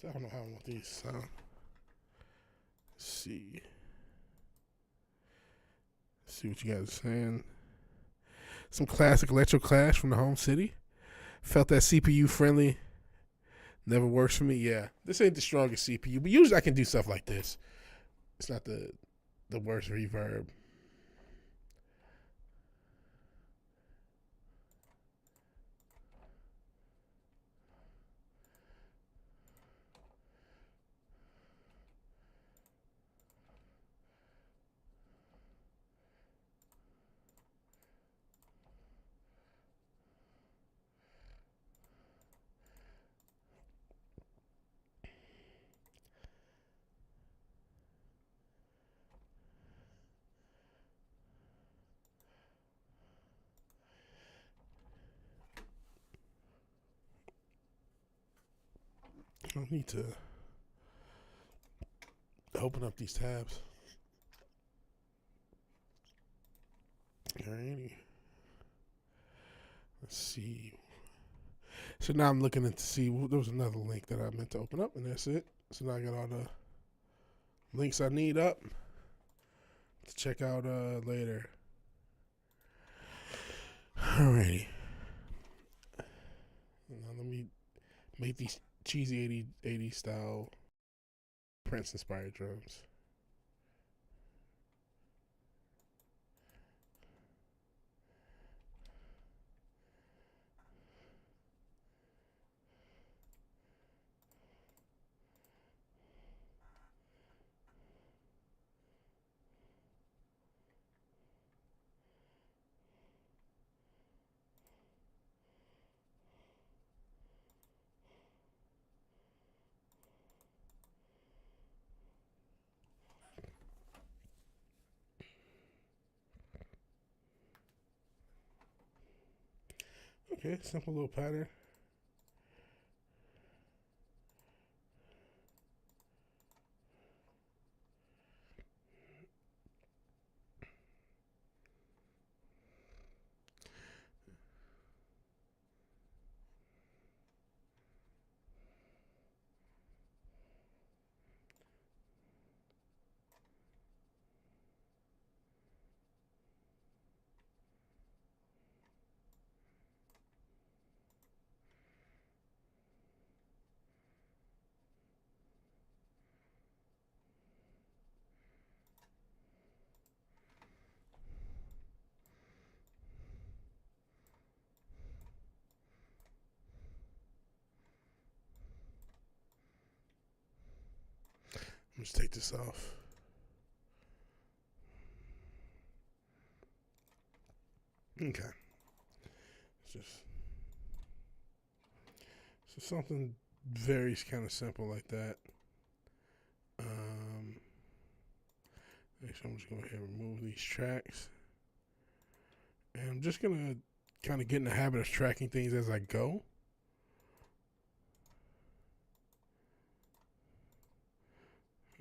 I don't know how I want these sound. Let's see. Let's see what you guys are saying. Some classic Electro Clash from the home city. Felt that CPU friendly. Never works for me. Yeah, this ain't the strongest CPU, but usually I can do stuff like this. It's not the worst reverb. I need to open up these tabs. Alrighty. Let's see. So now I'm looking to see. There was another link that I meant to open up, and that's it. So now I got all the links I need up to check out later. Alrighty. Now let me make these cheesy 80s style Prince inspired drums. Okay, simple little pattern. Let's take this off. Okay. It's just so something very kind of simple like that. Actually, I'm just going to go ahead and remove these tracks. And I'm just going to kind of get in the habit of tracking things as I go.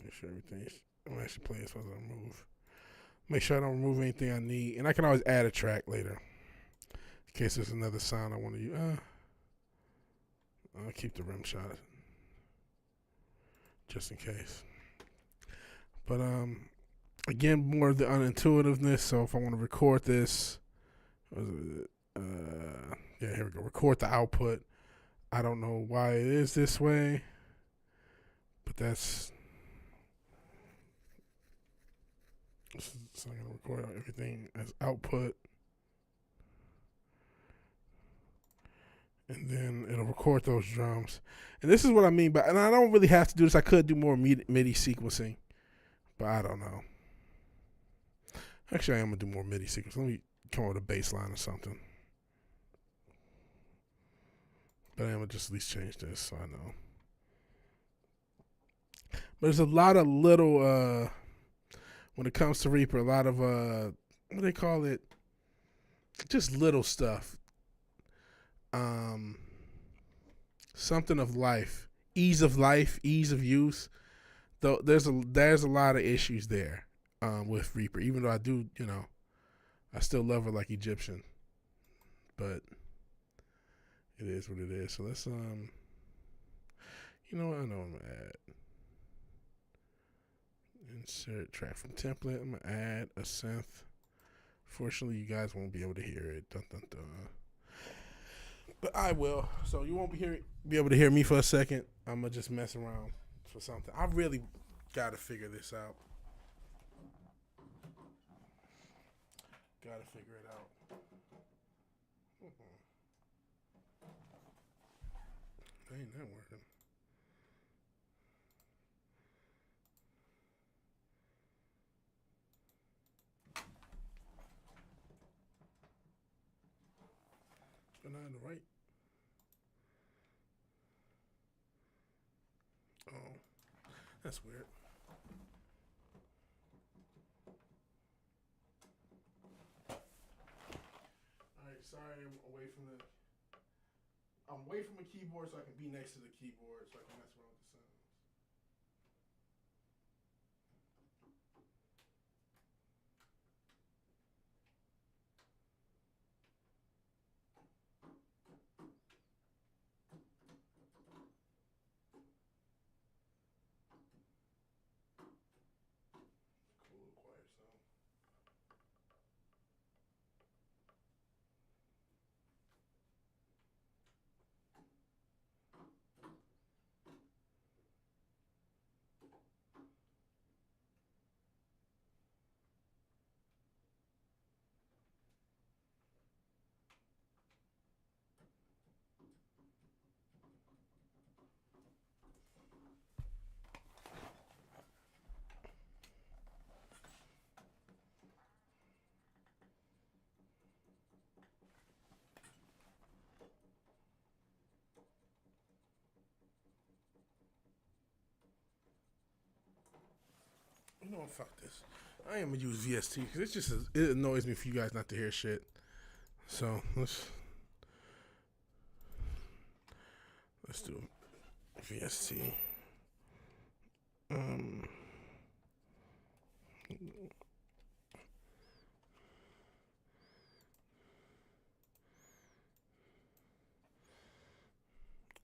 Make sure everything's, I'm actually playing as I remove. Make sure I don't remove anything I need. And I can always add a track later in case there's another sound I want to use. I'll keep the rim shot just in case. But again, more of the unintuitiveness. So if I want to record this, here we go. Record the output. I don't know why it is this way, but that's. So I'm gonna record everything as output, and then it'll record those drums. And this is what I mean by, and I don't really have to do this. I could do more MIDI sequencing, but I don't know. Actually, I am gonna do more MIDI sequencing. Let me come up with a bass line or something. But I'm gonna just at least change this so I know. But there's a lot of little, when it comes to Reaper, a lot of, what do they call it? Just little stuff. Something of life, ease of use. Though there's a lot of issues there with Reaper. Even though I do, I still love her like Egyptian, but it is what it is. So let's You know what? I know I'm gonna add. Insert track from template. I'm gonna add a synth. Fortunately, you guys won't be able to hear it. Dun, dun, dun. But I will. So you won't be able to hear me for a second. I'm gonna just mess around for something. I really gotta figure this out. Gotta figure it out. Ain't that working? But not in the right. Oh, that's weird. All right, sorry, I'm away from the keyboard so I can be next to the keyboard so I can mess around with the sounds. Cool little quiet sound. You know what? Fuck this. I am gonna use VST because it annoys me for you guys not to hear shit. So let's do VST.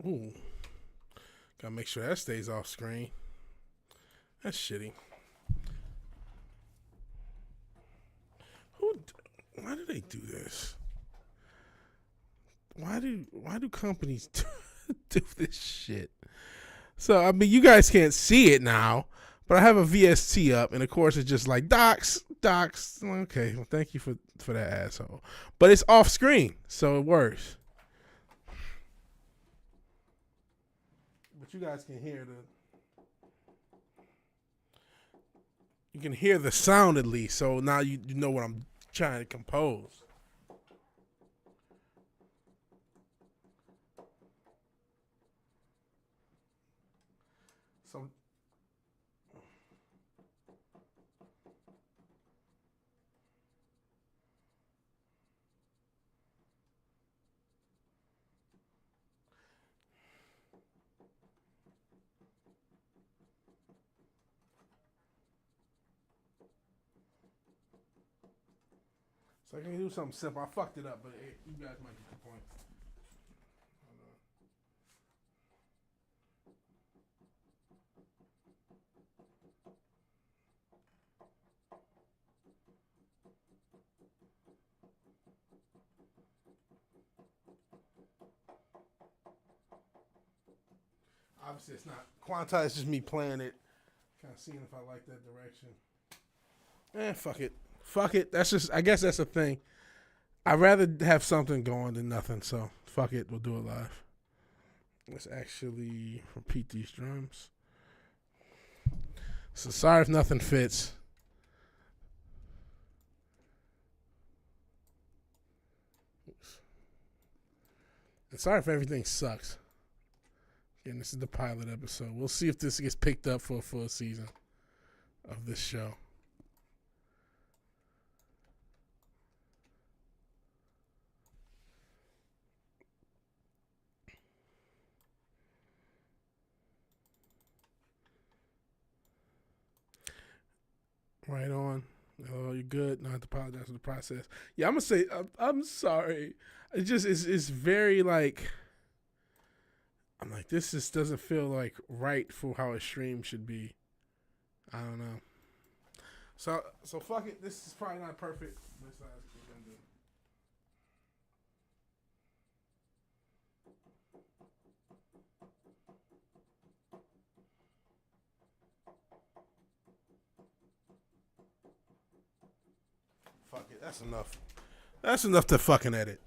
Ooh, gotta make sure that stays off screen. That's shitty. Why do they do this? Why do companies do this shit? So I mean, you guys can't see it now, but I have a VST up, and of course it's just like docs. Okay, well, thank you for that, asshole. But it's off screen, so it works. But you guys can hear the sound at least. So now you know what I'm trying to compose. So I can do something simple. I fucked it up, but you guys might get the point. Obviously, it's not quantized. It's just me playing it, kind of seeing if I like that direction. Fuck it. Fuck it. That's just. I guess that's the thing. I'd rather have something going than nothing. So fuck it. We'll do it live. Let's actually repeat these drums. So sorry if nothing fits. And sorry if everything sucks. Again, this is the pilot episode. We'll see if this gets picked up for a full season of this show. Right on. Oh, you're good. Not to apologize for the process. Yeah, I'm gonna say I'm sorry. It's very like like this just doesn't feel like right for how a stream should be. I don't know. So fuck it. This is probably not perfect. Let's we're gonna do. Fuck it. That's enough. That's enough to fucking edit.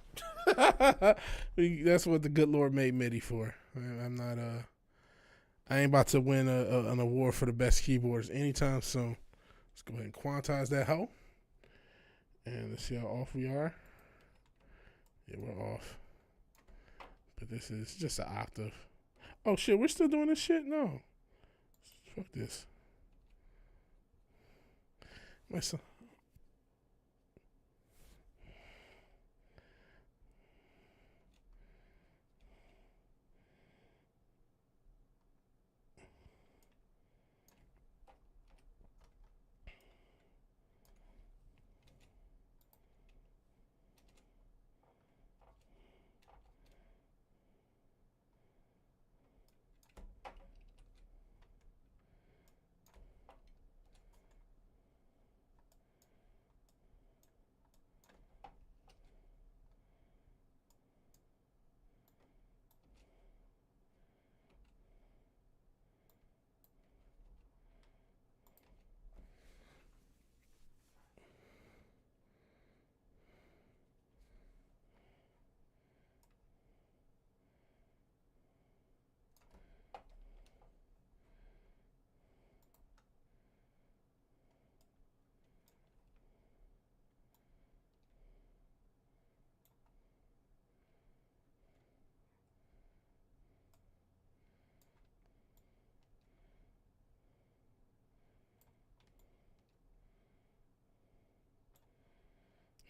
That's what the good Lord made MIDI for. I'm not I ain't about to win an award for the best keyboards anytime soon. Let's go ahead and quantize that hoe. And let's see how off we are. Yeah, we're off. But this is just an octave. Oh shit, we're still doing this shit? No. Fuck this. My son.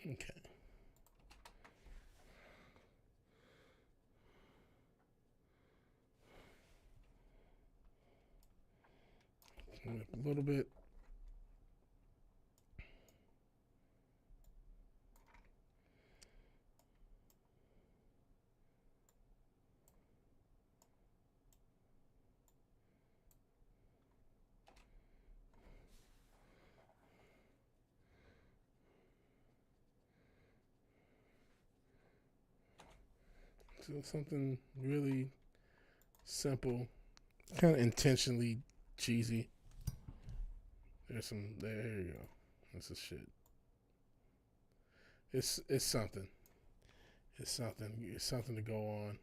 Okay. A little bit. So something really simple, kind of intentionally cheesy. There's some there. Here you go. This is shit. It's something. It's something. It's something to go on.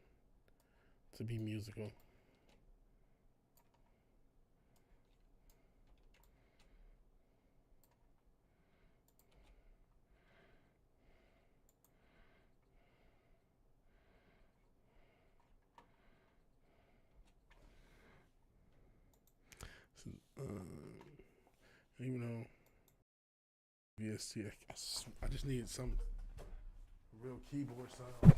To be musical. So, even though VST, I just needed some real keyboard sound.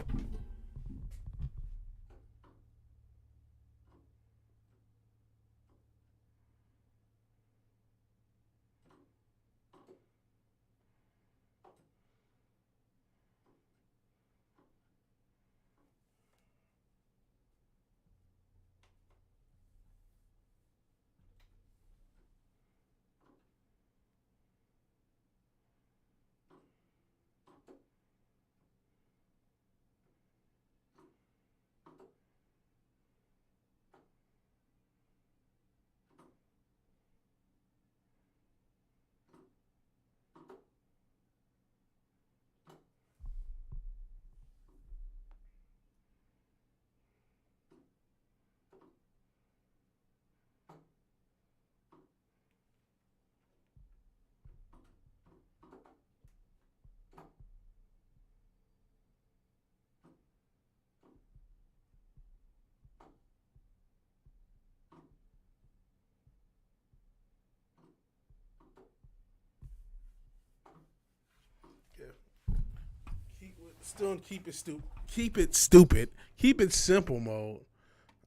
Still keep it stupid. Keep it stupid. Keep it simple mode.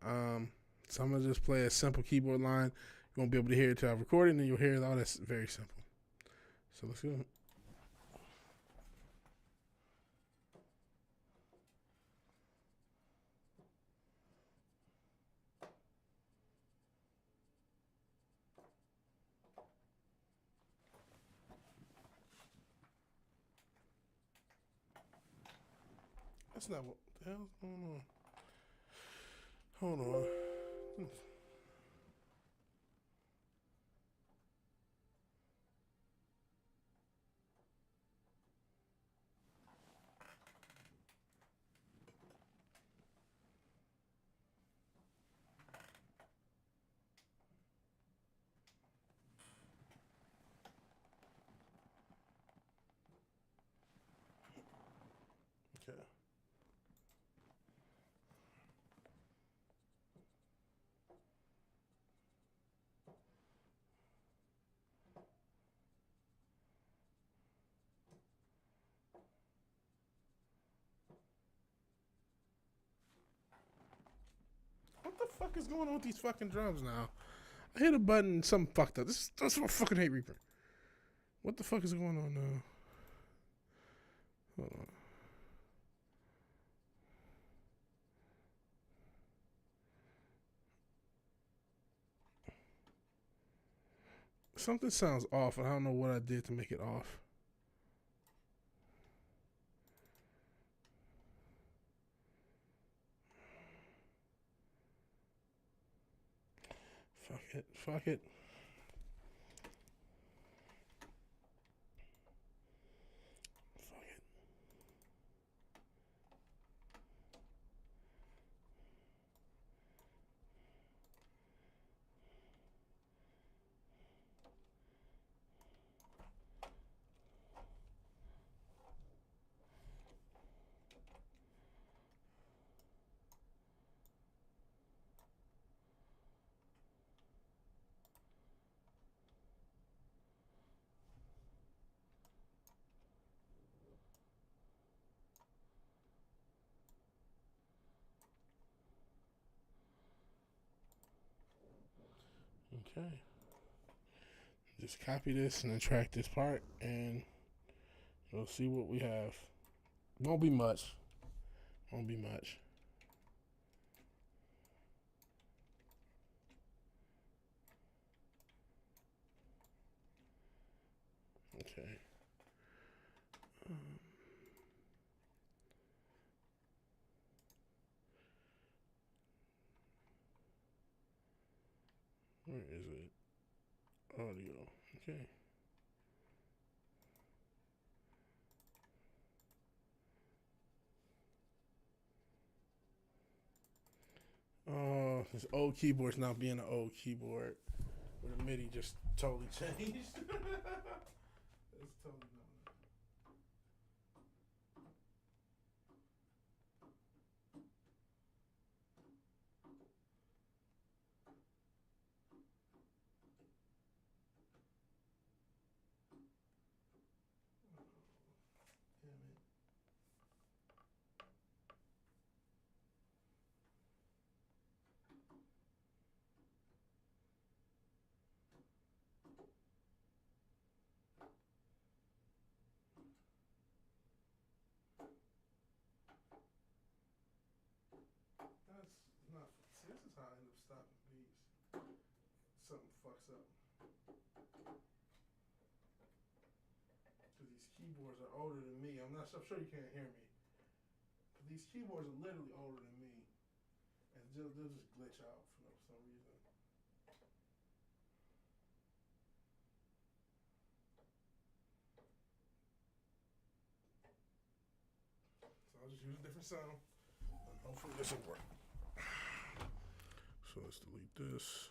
So I'm gonna just play a simple keyboard line. You won't be able to hear it till I record it, and then you'll hear it all. That's very simple. So let's go. That's not what the hell's going on. Hold on. Okay. What the fuck is going on with these fucking drums now? I hit a button and something fucked up. That's what I fucking hate Reaper. What the fuck is going on now? Hold on. Something sounds off, and I don't know what I did to make it off. Fuck it. Fuck it. Fuck it. Okay. Just copy this and then track this part, and we'll see what we have. Won't be much. Won't be much. Okay. Where is it? Audio. Okay. Oh, this old keyboard's not being an old keyboard. Where the MIDI just totally changed. It's totally not. Damn it. That's not. See, this is how I end up stopping beats. Something fucks up. Because these keyboards are older than me. I'm sure you can't hear me. But these keyboards are literally older than me. And they'll just glitch out for some reason. So I'll just use a different sound. And hopefully this will work. So let's delete this.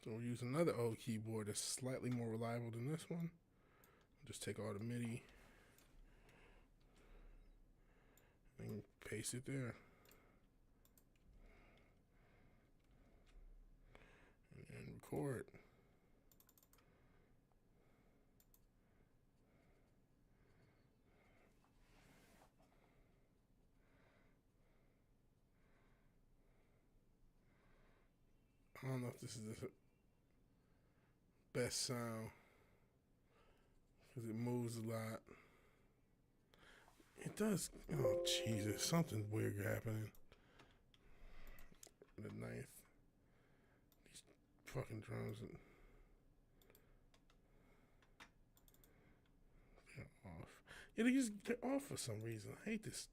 So we'll use another old keyboard that's slightly more reliable than this one. Just take all the MIDI and paste it there. And record. I don't know if this is the best sound because it moves a lot. It does. Oh Jesus, something weird happening. The ninth. These fucking drums. They're off. Yeah, they're off for some reason. I hate this.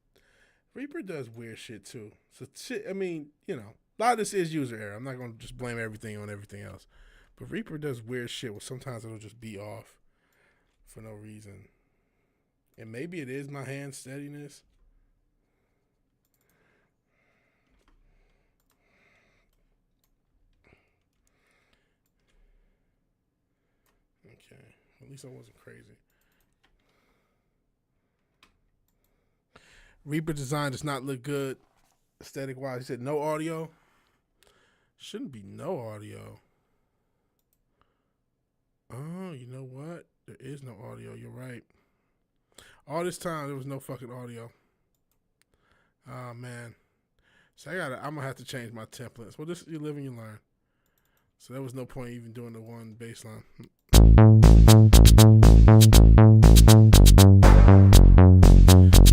Reaper does weird shit too. So shit. I mean, a lot of this is user error. I'm not gonna just blame everything on everything else. But Reaper does weird shit where sometimes it'll just be off for no reason. And maybe it is my hand steadiness. Okay. At least I wasn't crazy. Reaper design does not look good aesthetic wise. He said no audio. Shouldn't be no audio. Oh, you know what? There is no audio. You're right. All this time there was no fucking audio. Oh man. So I'm gonna have to change my templates. Well, you live and you learn. So there was no point even doing the one bass line.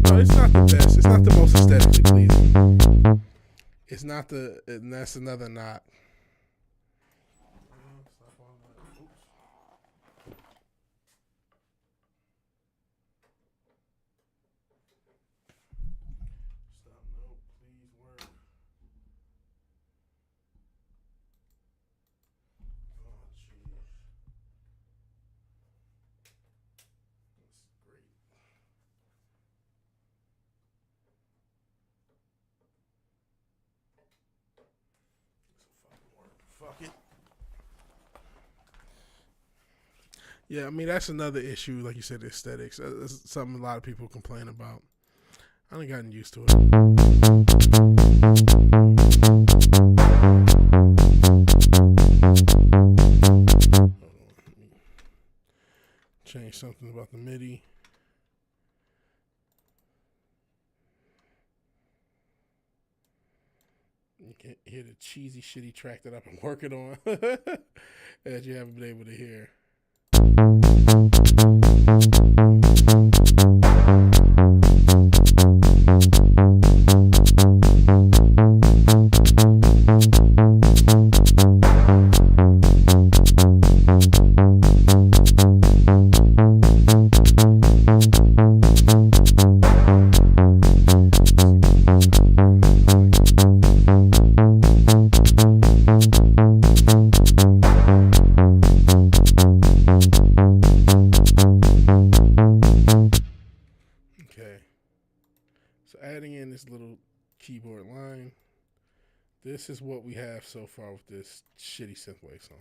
No, it's not the best. It's not the most aesthetically pleasing. It's not and that's another knot. Fuck it. Yeah, I mean, that's another issue, like you said, aesthetics. That's something a lot of people complain about. I done gotten used to it. Hold on. Let me change something about the MIDI. You can hear the cheesy, shitty track that I've been working on that you haven't been able to hear. Keyboard line. This is what we have so far with this shitty synthwave song.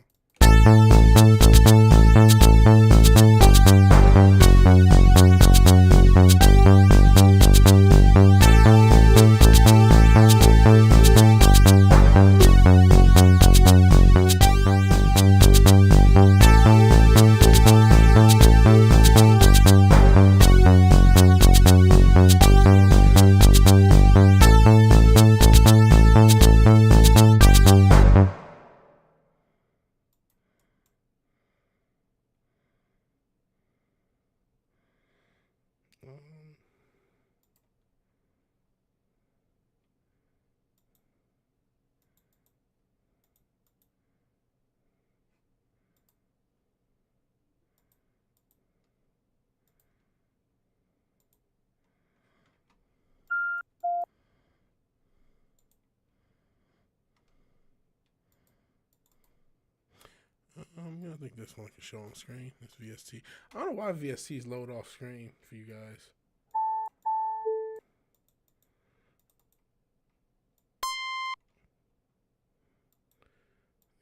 I think this one can show on screen. This VST. I don't know why VSTs load off screen for you guys.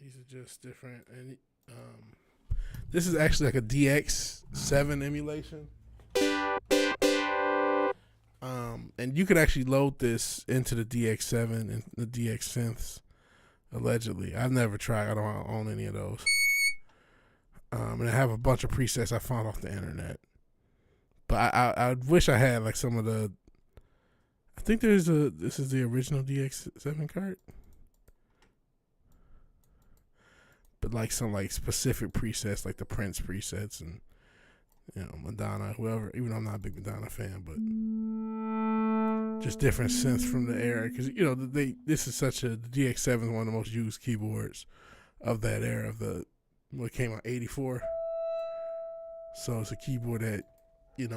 These are just different, and this is actually like a DX7 emulation. And you could actually load this into the DX7 and the DX synths. Allegedly, I've never tried. I don't own any of those. And I have a bunch of presets I found off the internet. But I wish I had like some of the. I think this is the original DX7 card. But like some like specific presets, like the Prince presets, and Madonna, whoever. Even though I'm not a big Madonna fan, but just different synths from the era. Because this is such the DX7 is one of the most used keyboards of that era of what came out '84. So it's a keyboard that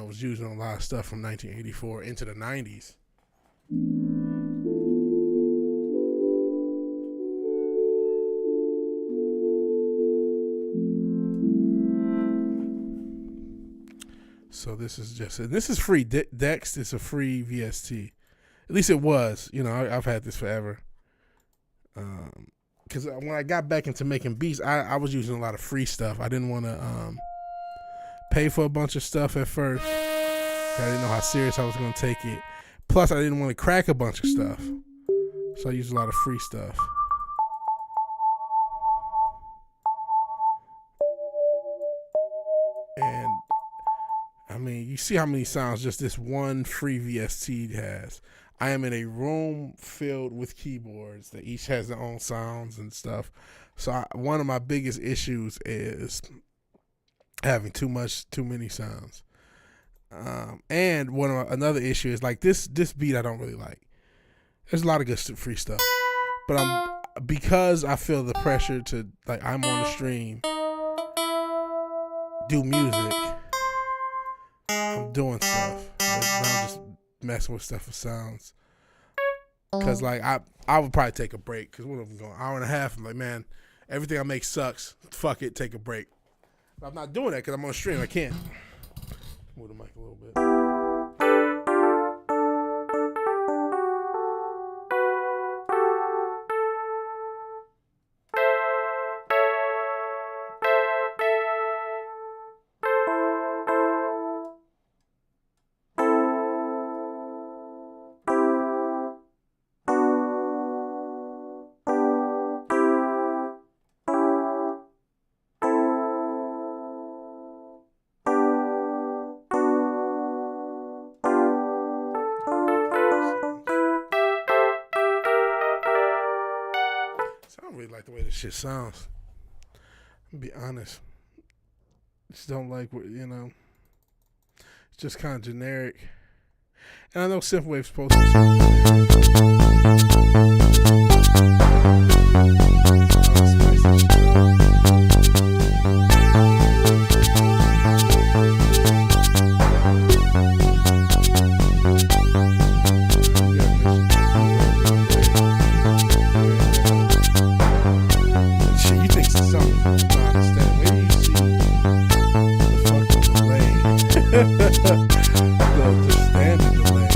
was used on a lot of stuff from 1984 into the '90s. So this is free. Dex is a free VST. At least it was. I've had this forever. Because when I got back into making beats, I was using a lot of free stuff. I didn't want to pay for a bunch of stuff at first. I didn't know how serious I was going to take it. Plus, I didn't want to crack a bunch of stuff. So I used a lot of free stuff. And I mean, you see how many sounds just this one free VST has. I am in a room filled with keyboards that each has their own sounds and stuff. So one of my biggest issues is having too many sounds. And another issue is like this beat I don't really like. There's a lot of good free stuff, but because I feel the pressure to I'm on the stream, do music. I'm doing stuff. I'm just messing with stuff with sounds. Cause I would probably take a break. Cause what if I'm going hour and a half? I'm like, man, everything I make sucks. Fuck it, take a break. But I'm not doing that because I'm on the stream. I can't. Move the mic a little bit. I don't really like the way this shit sounds. I'm gonna be honest. Just don't like what it's just kind of generic. And I know Synthwave's supposed to sound the standard delay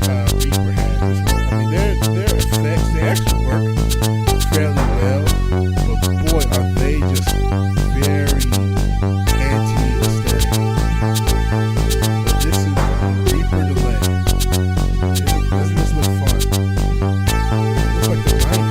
that Reaper has. I mean, their effects, they actually work fairly well, but boy, are they just very anti-aesthetic. But this is Reaper delay. Doesn't this look fun? It looks like the 90s.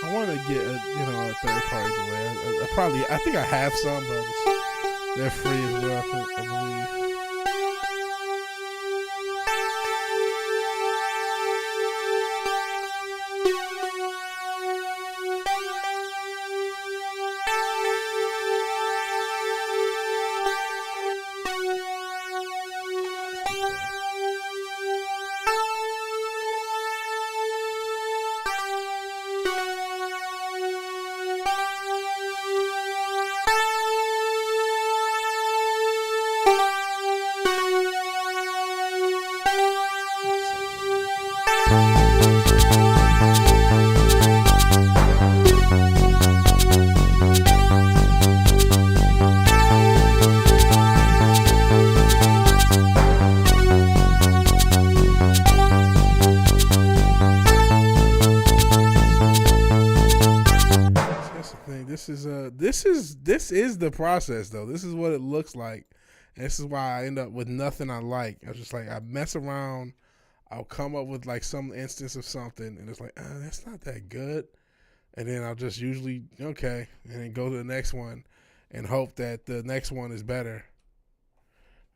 I want to get a third party delay. I think I have some, but they're free as well. I believe. this is the process though. This is what it looks like. And this is why I end up with nothing I like. I was just like, I mess around. I'll come up with like some instance of something, and it's like, that's not that good. And then I'll just usually, okay, and then go to the next one and hope that the next one is better.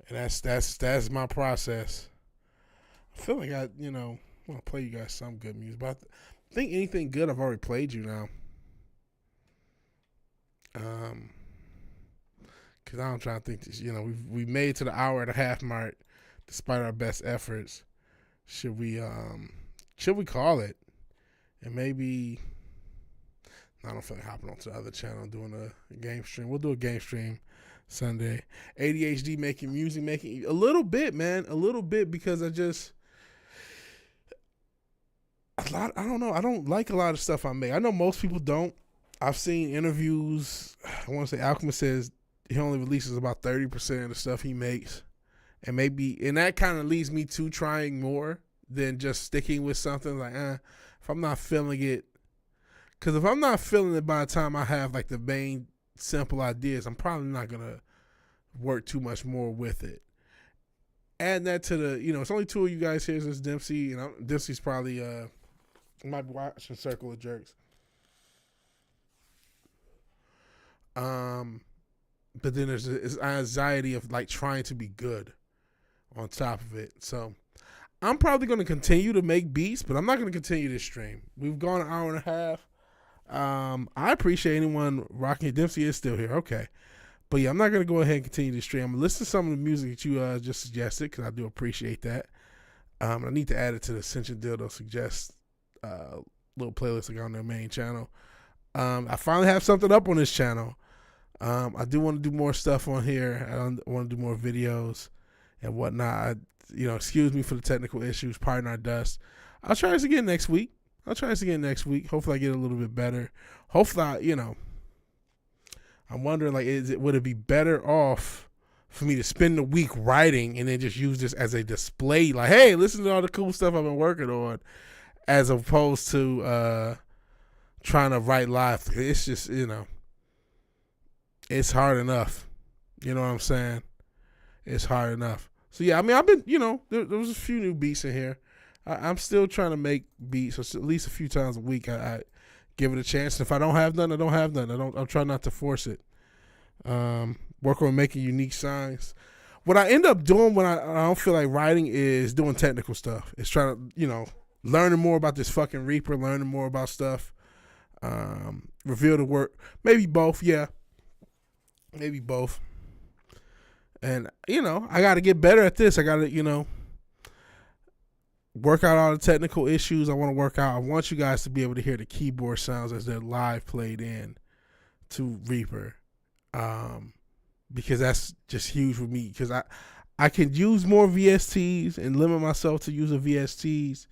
And that's my process. I feel like I want to play you guys some good music, but I think anything good I've already played you now. Because I'm trying to think, this, we made it to the hour and a half mark despite our best efforts. Should we call it? And maybe, I don't feel like hopping onto the other channel doing a game stream. We'll do a game stream Sunday. ADHD making a little bit, man, because I don't know. I don't like a lot of stuff I make. I know most people don't. I've seen interviews. I want to say Alchemist says he only releases about 30% of the stuff he makes. And that kind of leads me to trying more than just sticking with something like, if I'm not feeling it. Because if I'm not feeling it by the time I have like the main simple ideas, I'm probably not going to work too much more with it. Add that to the, it's only two of you guys here. There's Dempsey, and Dempsey's probably, might be watching Circle of Jerks. But then there's this anxiety of like trying to be good on top of it. So I'm probably going to continue to make beats, but I'm not going to continue this stream. We've gone an hour and a half. I appreciate anyone rocking. Dempsey is still here. Okay. But yeah, I'm not going to go ahead and continue this stream. I'm going to listen to some of the music that you just suggested, because I do appreciate that. I need to add it to the Ascension Dildo Suggest little playlist I got on their main channel. I finally have something up on this channel. I do want to do more stuff on here. I want to do more videos and whatnot. Excuse me for the technical issues. Pardon our dust. I'll try this again next week. Hopefully I get a little bit better. Hopefully, I'm wondering, like, would it be better off for me to spend the week writing and then just use this as a display? Like, hey, listen to all the cool stuff I've been working on, as opposed to trying to write live. It's just, it's hard enough. You know what I'm saying? It's hard enough. So, yeah, I mean, I've been, there was a few new beats in here. I'm still trying to make beats, so at least a few times a week I give it a chance. And if I don't have none, I don't have none. I'm trying not to force it. Work on making unique sounds. What I end up doing when I don't feel like writing is doing technical stuff. It's trying to, learning more about this fucking Reaper, learning more about stuff. Reveal the work. Maybe both, yeah. Maybe both. And, I got to get better at this. I got to, work out all the technical issues I want to work out. I want you guys to be able to hear the keyboard sounds as they're live played in to Reaper. Because that's just huge for me. Because I can use more VSTs and limit myself to using VSTs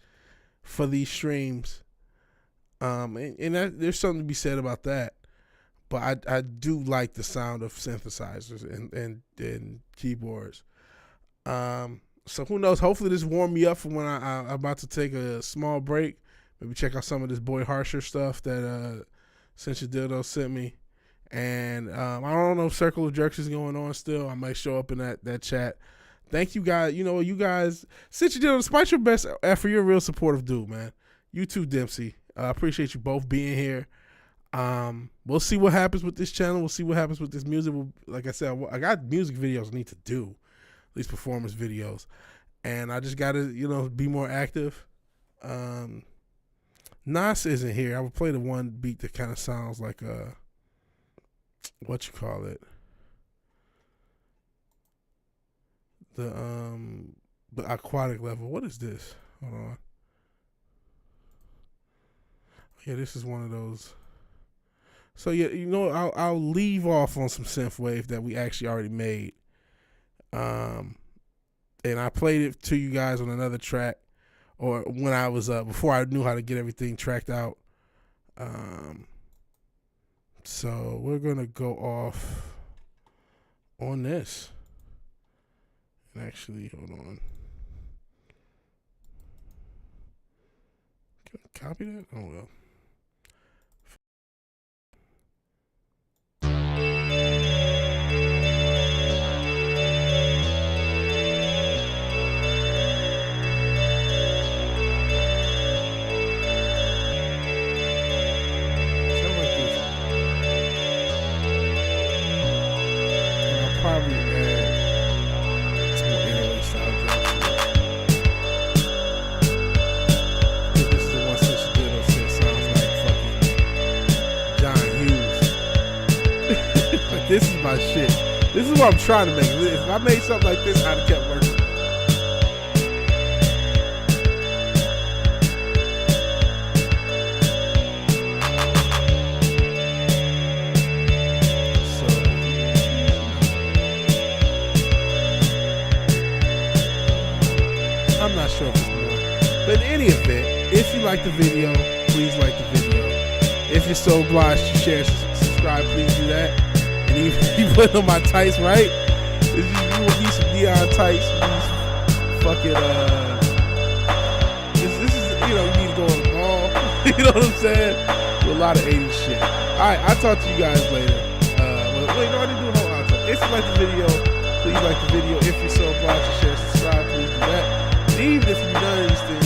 for these streams. And there's something to be said about that. But I do like the sound of synthesizers and keyboards. So who knows? Hopefully this warmed me up for when I'm about to take a small break. Maybe check out some of this Boy Harsher stuff that Cinch Dildo sent me. And I don't know if Circle of Jerks is going on still. I might show up in that chat. Thank you guys. You guys, Cinch Dildo, despite your best effort, you're a real supportive dude, man. You too, Dempsey. I appreciate you both being here. We'll see what happens with this channel. We'll see what happens with this music. Like I said, I got music videos I need to do. At least performance videos. And I just got to, be more active. Nas isn't here. I would play the one beat that kind of sounds like what you call it? The aquatic level. What is this? Hold on. Yeah, this is one of those. So yeah, I'll leave off on some synthwave that we actually already made. And I played it to you guys on another track, or when I was before I knew how to get everything tracked out. So we're gonna go off on this. And actually, hold on. Can I copy that? Oh well. my shit. This is what I'm trying to make. If I made something like this, I'd have kept working. I'm not sure if it's more. But in any event, if you like the video, please like the video. If you're so obliged to share, subscribe, please do that. And even you put on my tights, right? If you need some neon tights, you need some fucking, this is, you know, you need to go on the mall. You know what I'm saying? Do a lot of 80s shit. Alright, I'll talk to you guys later. Wait, no, I didn't do a whole outro. If you like the video, please like the video. If you're so obliged to share, subscribe, please do that. And even if you've done these things,